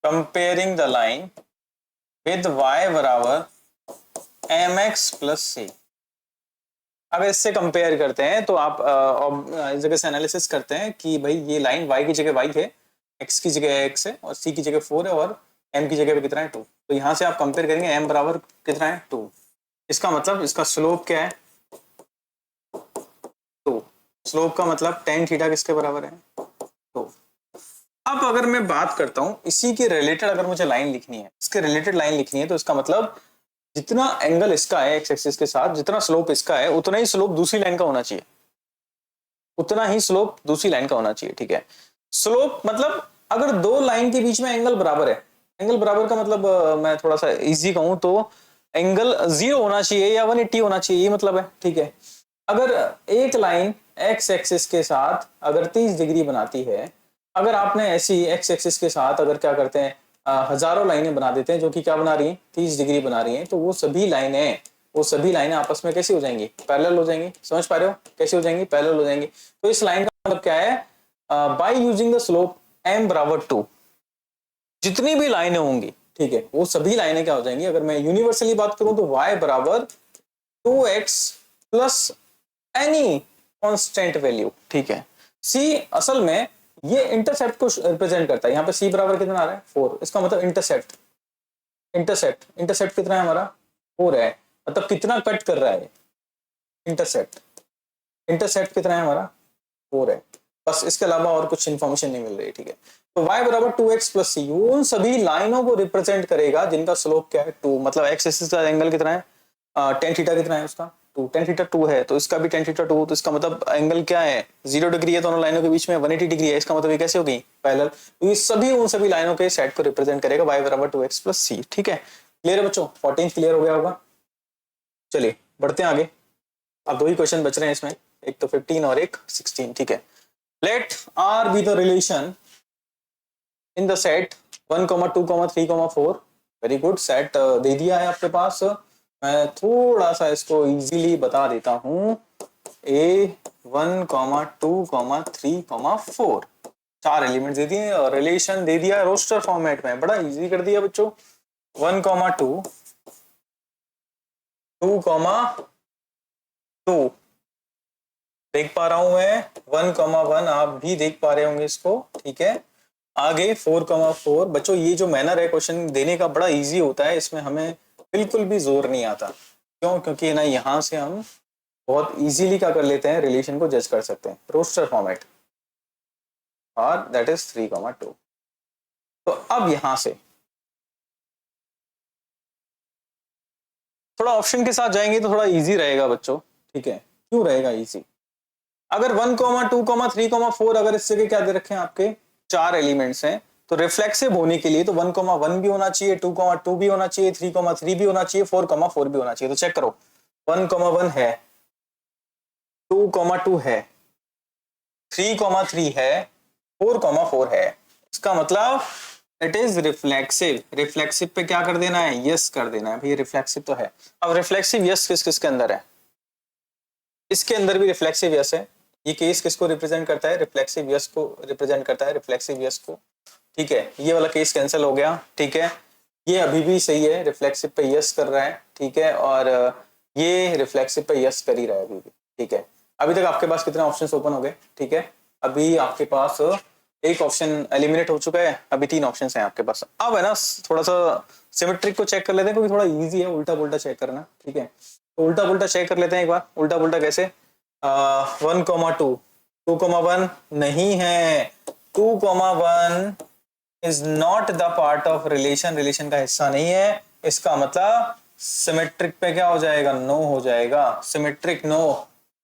comparing the line with y बराबर mx प्लस सी। अगर इससे कंपेयर करते हैं तो आप इस जगह से एनालिसिस करते हैं कि भाई ये लाइन y की जगह y है, x की जगह x है और c की जगह 4 है और m की जगह पे कितना है 2। तो यहाँ से आप कंपेयर करेंगे m बराबर कितना है 2। इसका मतलब इसका स्लोप क्या है 2। स्लोप का मतलब tan थीटा किसके बराबर है 2। अब अगर मैं बात करता हूँ इसी के रिलेटेड, अगर मुझे लाइन लिखनी है, इसके रिलेटेड लाइन लिखनी है, तो इसका मतलब जितना एंगल इसका है एक्स एक्सिस के साथ, जितना स्लोप इसका है उतना ही स्लोप दूसरी लाइन का होना चाहिए, उतना ही स्लोप दूसरी लाइन का होना चाहिए। ठीक है, स्लोप मतलब अगर दो लाइन के बीच में एंगल बराबर है, एंगल बराबर का मतलब मैं थोड़ा सा इजी कहूं तो एंगल 0 होना चाहिए या 180 होना चाहिए, ये मतलब है। ठीक है, अगर एक लाइन एक्स एक्सिस के साथ अगर 30 डिग्री बनाती है, अगर आपने ऐसी एक्स एक्सिस के साथ अगर क्या करते हैं हजारों लाइनें बना देते हैं जो कि क्या बना रही हैं 30 डिग्री बना रही हैं, तो वो सभी लाइनें आपस में कैसी हो जाएंगी पैरेलल हो जाएंगी। समझ पा रहे हो कैसी हो जाएंगी पैरेलल हो जाएंगी। तो इस लाइन का मतलब क्या है by using the slope m बराबर 2 जितनी भी लाइनें होंगी, ठीक है, वो सभी लाइनें क्या हो जाएंगी। अगर मैं यूनिवर्सली बात करूं तो y बराबर 2x plus any constant value. ठीक है, c असल में ये इंटरसेप्ट को रिप्रेजेंट करता है। यहाँ पे c बराबर कितना आ रहा है 4, इसका मतलब इंटरसेप्ट कितना है हमारा 4 है, मतलब कितना कट कर रहा है इंटरसेप्ट कितना है हमारा 4 है, बस इसके अलावा और कुछ इन्फॉर्मेशन नहीं मिल रही। ठीक है, तो y बराबर 2x प्लस सी उन सभी लाइनों को रिप्रेजेंट करेगा जिनका स्लोप क्या है 2, मतलब x एक्सिस का एंगल कितना है tan थीटा कितना है उसका 2, tan थीटा 2 है तो इसका भी tan थीटा 2, तो इसका मतलब एंगल क्या है 0 डिग्री है, दोनों लाइनों के बीच में 180 डिग्री है, इसका मतलब ये कैसे होगी पैरेलल। तो ये सभी उन सभी लाइनों के सेट को रिप्रेजेंट करेगा y बराबर 2x प्लस सी। ठीक है, क्लियर है बच्चों, 14 क्लियर हो गया होगा। चलिए बढ़ते हैं आगे, अब दो ही क्वेश्चन बच रहे हैं इसमें, एक तो 15 और एक 16। ठीक है, late R be the relation in the set 1, 2, 3, 4। Very good, set दे दिया है आपके पास। मैं थोड़ा सा इसको इजीली बता देता हूं, A1, 2, 3, 4 चार एलिमेंट दे दिए और रिलेशन दे दिया रोस्टर फॉर्मेट में, बड़ा इजी कर दिया बच्चों। 1, 2, 2, 2 देख पा रहा हूं मैं, 1, 1 आप भी देख पा रहे होंगे इसको। ठीक है, आगे 4, 4 बच्चों ये जो मैनर है क्वेश्चन देने का बड़ा इजी होता है, इसमें हमें बिल्कुल भी जोर नहीं आता। क्यों? क्योंकि ना यहाँ से हम बहुत इजीली क्या कर लेते हैं रिलेशन को जज कर सकते हैं, रोस्टर फॉर्मेट, और दैट इज 3, 2। तो अब यहां से थोड़ा ऑप्शन के साथ जाएंगे तो थोड़ा इजी रहेगा बच्चों। ठीक है, क्यों रहेगा इजी? अगर 1, 2, 3, 4 अगर इस जगह क्या दे रखे हैं आपके चार एलिमेंट्स हैं, तो रिफ्लेक्सिव होने के लिए तो 1, 1 भी होना चाहिए, 2, 2 भी होना चाहिए, 3, 3 भी होना चाहिए, 4, 4 भी होना चाहिए। तो चेक करो, 1, 1 है, 2, 2 है, 3, 3 है, 4, 4 है। इसका मतलब इट इज रिफ्लेक्सिव। रिफ्लेक्सिव पे क्या कर देना है यस कर देना है, भाई रिफ्लेक्सिव तो है। अब रिफ्लेक्सिव यस किस किसके अंदर है? इसके अंदर भी रिफ्लेक्सिव यस है। ये केस किसको रिप्रेजेंट करता है? रिफ्लेक्सिव यस को रिप्रेजेंट करता है, रिफ्लेक्सिव यस को। ठीक है, ये वाला केस कैंसिल हो गया। ठीक है, ये अभी भी सही है, रिफ्लेक्सिव पे यस कर रहा है। ठीक है, और ये रिफ्लेक्सिव पे यस कर ही रहा है अभी भी। ठीक है, अभी तक आपके पास कितने ऑप्शंस ओपन हो गए? ठीक है, अभी आपके पास एक ऑप्शन एलिमिनेट हो चुका है, अभी 3 ऑप्शंस हैं आपके पास। अब है ना थोड़ा सा सिमेट्रिक को चेक कर लेते हैं, क्योंकि थोड़ा इजी है उल्टा पुल्टा चेक करना। ठीक है, तो उल्टा पुल्टा चेक कर लेते हैं एक बार। उल्टा पुल्टा कैसे? 1, 2, 2, 1 नहीं है, 2, 1 is not the part of relation, relation का हिस्सा नहीं है। इसका मतलब सिमेट्रिक पे क्या हो जाएगा? नो हो जाएगा, सिमेट्रिक नो।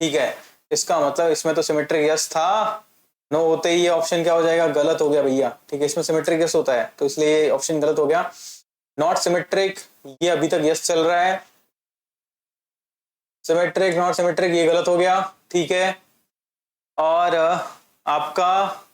ठीक है, इसका मतलब इसमें तो सिमेट्रिक यस था, नो होते ही ये ऑप्शन क्या हो जाएगा? गलत हो गया भैया। ठीक है, इसमें सिमेट्रिक यस होता है तो इसलिए ये ऑप्शन गलत हो गया। नॉट सिमेट्रिक, ये अभी तक यस चल रहा है, सिमेट्रिक नॉट सिमेट्रिक ये गलत हो गया। ठीक है, और आपका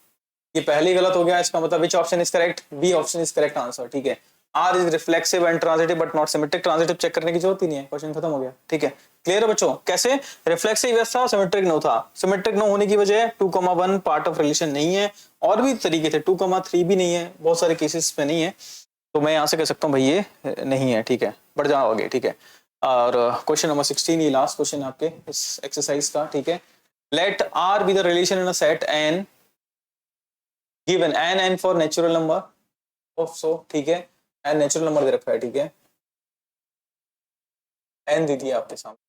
ये पहले ही गलत हो गया। इसका मतलब which option is correct? B option is correct answer. ठीक है, R is reflexive and transitive but not symmetric. Transitive check करने की जरूरत ही नहीं है, क्वेश्चन खत्म हो गया। ठीक है, क्लियर है बच्चों? कैसे? रिफ्लेक्सिव यस था, सिमेट्रिक नो था। सिमेट्रिक नो होने की वजह 2, 1 पार्ट ऑफ रिलेशन नहीं है, और भी तरीके थे, 2, 3 भी नहीं है, बहुत सारे केसेस में नहीं है। तो मैं यहाँ से कह सकता हूँ भाई ये नहीं है। ठीक है, बढ़ जाओ आगे। ठीक है, और क्वेश्चन नंबर 16, ये लास्ट क्वेश्चन है आपके इस एक्सरसाइज का, ठीक है। Let R be the relation in a set N given N for natural number of, so ठीक है, एन नेचुरल नंबर दे रखा है, ठीक है, एन दे दिया आपके सामने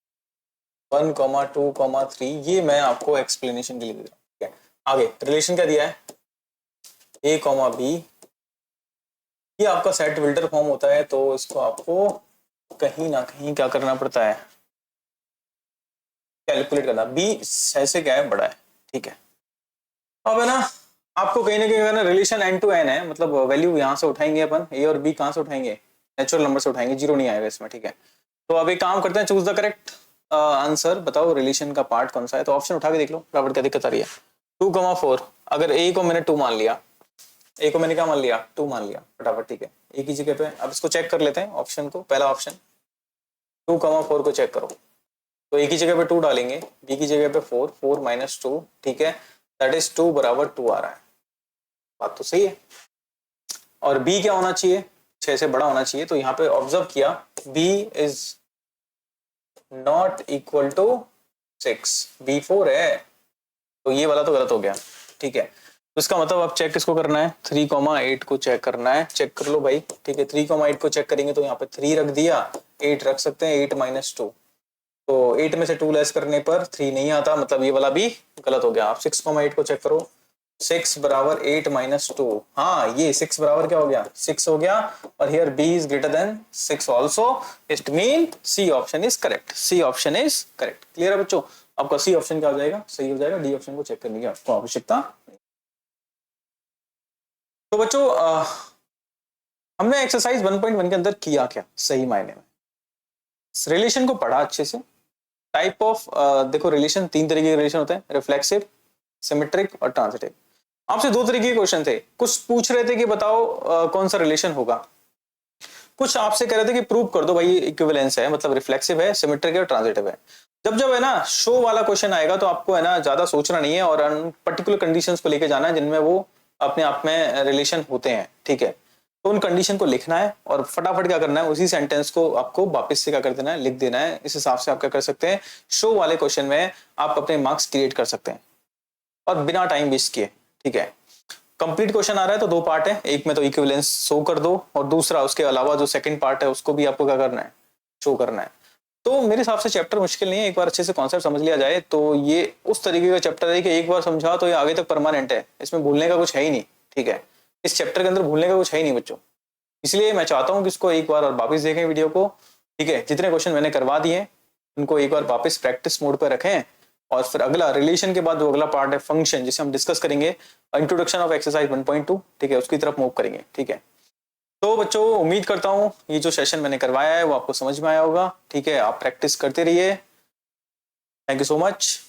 1, 2, 3, ये मैं आपको एक्सप्लेनेशन के लिए दे रहा हूँ, ठीक है। आगे रिलेशन क्या दिया है, ए कॉमा बी, ये आपका सेट बिल्डर फॉर्म होता है, तो इसको आपको कहीं ना कहीं क्या करना पड़ता है, कैलकुलेट करना। बी ऐसे क्या है, बड़ा है, ठीक है। अब है ना आपको कहीं ना कहीं अगर रिलेशन एन टू एन है, मतलब वैल्यू यहाँ से उठाएंगे अपन, ए और बी कहाँ से उठाएंगे, नेचुरल नंबर से उठाएंगे, जीरो नहीं आएगा इसमें, ठीक है। तो अब एक काम करते हैं, चूज द करेक्ट आंसर, बताओ रिलेशन का पार्ट कौन सा है, तो ऑप्शन उठा के देख लो बराबर क्या दिक्कत आ रही है। 2, 4, अगर ए को मैंने 2 मान लिया, ए को मैंने क्या मान लिया, 2 मान लिया फटाफट, ठीक है। ए की जगह पे अब इसको चेक कर लेते हैं, ऑप्शन को, पहला ऑप्शन 2, 4 को चेक करो, तो ए की जगह पे 2 डालेंगे, बी की जगह पे 4, 4 - 2, ठीक है, दैट इज 2 बराबर 2 आ रहा है, बात तो सही है। और बी क्या होना चाहिए, 6 से बड़ा होना चाहिए, तो यहाँ पे ऑब्जर्व किया B is not equal to 6, B 4 है, तो ये वाला तो गलत हो गया, ठीक है। तो इसका मतलब अब चेक किसको करना है, 3, 8 को चेक करना है, चेक कर लो भाई, ठीक है। 3, 8 को चेक करेंगे तो यहाँ पे 3 रख दिया, 8 रख सकते हैं, 8 - 2, तो 8 में से 2 लेस करने पर 3 नहीं आता, मतलब ये वाला भी गलत हो गया। आप 6, 8 को चेक करो, 6 बराबर 8 - 2, हाँ ये 6 बराबर क्या हो गया, 6 हो गया, और here b is greater than 6 also, it mean C option is correct, C option is correct. Clear है बच्चों, आपका सी ऑप्शन क्या हो जाएगा, सही हो जाएगा, डी ऑप्शन को चेक करने की आपको आवश्यकता। तो बच्चों हमने एक्सरसाइज 1.1 के अंदर किया क्या, सही मायने में रिलेशन को पढ़ा अच्छे से। टाइप ऑफ देखो रिलेशन 3 तरीके के रिलेशन होते हैं, रिफ्लेक्सिव, सिमेट्रिक और ट्रांजिटिव। आपसे 2 तरीके के क्वेश्चन थे, कुछ पूछ रहे थे कि बताओ कौन सा रिलेशन होगा, कुछ आपसे कह रहे थे कि प्रूव कर दो भाई इक्विवेलेंस है, मतलब रिफ्लेक्सिव है, सिमेट्रिक है और ट्रांजिटिव है। जब जब है ना शो वाला क्वेश्चन आएगा तो आपको है ना ज्यादा सोचना नहीं है और पर्टिकुलर कंडीशंस को लेके जाना है जिनमें वो अपने आप में रिलेशन होते हैं, ठीक है। तो उन कंडीशन को लिखना है और फटाफट क्या करना है, उसी सेंटेंस को आपको वापस से क्या कर देना है, लिख देना है। इस हिसाब से आप क्या कर सकते हैं, शो वाले क्वेश्चन में आप अपने मार्क्स क्रिएट कर सकते हैं और बिना टाइम वेस्ट किए, ठीक है। कंप्लीट क्वेश्चन आ रहा है तो 2 पार्ट है, एक में तो इक्विवेलेंस शो कर दो और दूसरा उसके अलावा जो सेकंड पार्ट है उसको भी आपको क्या करना है, शो करना है। तो मेरे हिसाब से चैप्टर मुश्किल नहीं है, एक बार अच्छे से कॉन्सेप्ट समझ लिया जाए तो ये उस तरीके का चैप्टर है कि एक बार समझा तो ये आगे तक परमानेंट है, इसमें भूलने का कुछ है ही नहीं, ठीक है। इस चैप्टर के अंदर भूलने का कुछ है ही नहीं बच्चों, इसलिए मैं चाहता हूँ कि इसको एक बार और वापस देखें वीडियो को, ठीक है। जितने क्वेश्चन मैंने करवा दिए उनको एक बार वापस प्रैक्टिस मोड पर रखें और फिर अगला रिलेशन के बाद जो अगला पार्ट है फंक्शन, जिसे हम डिस्कस करेंगे, इंट्रोडक्शन ऑफ एक्सरसाइज 1.2, ठीक है, उसकी तरफ मूव करेंगे, ठीक है। तो बच्चों उम्मीद करता हूँ ये जो सेशन मैंने करवाया है वो आपको समझ में आया होगा, ठीक है। आप प्रैक्टिस करते रहिए, थैंक यू सो मच।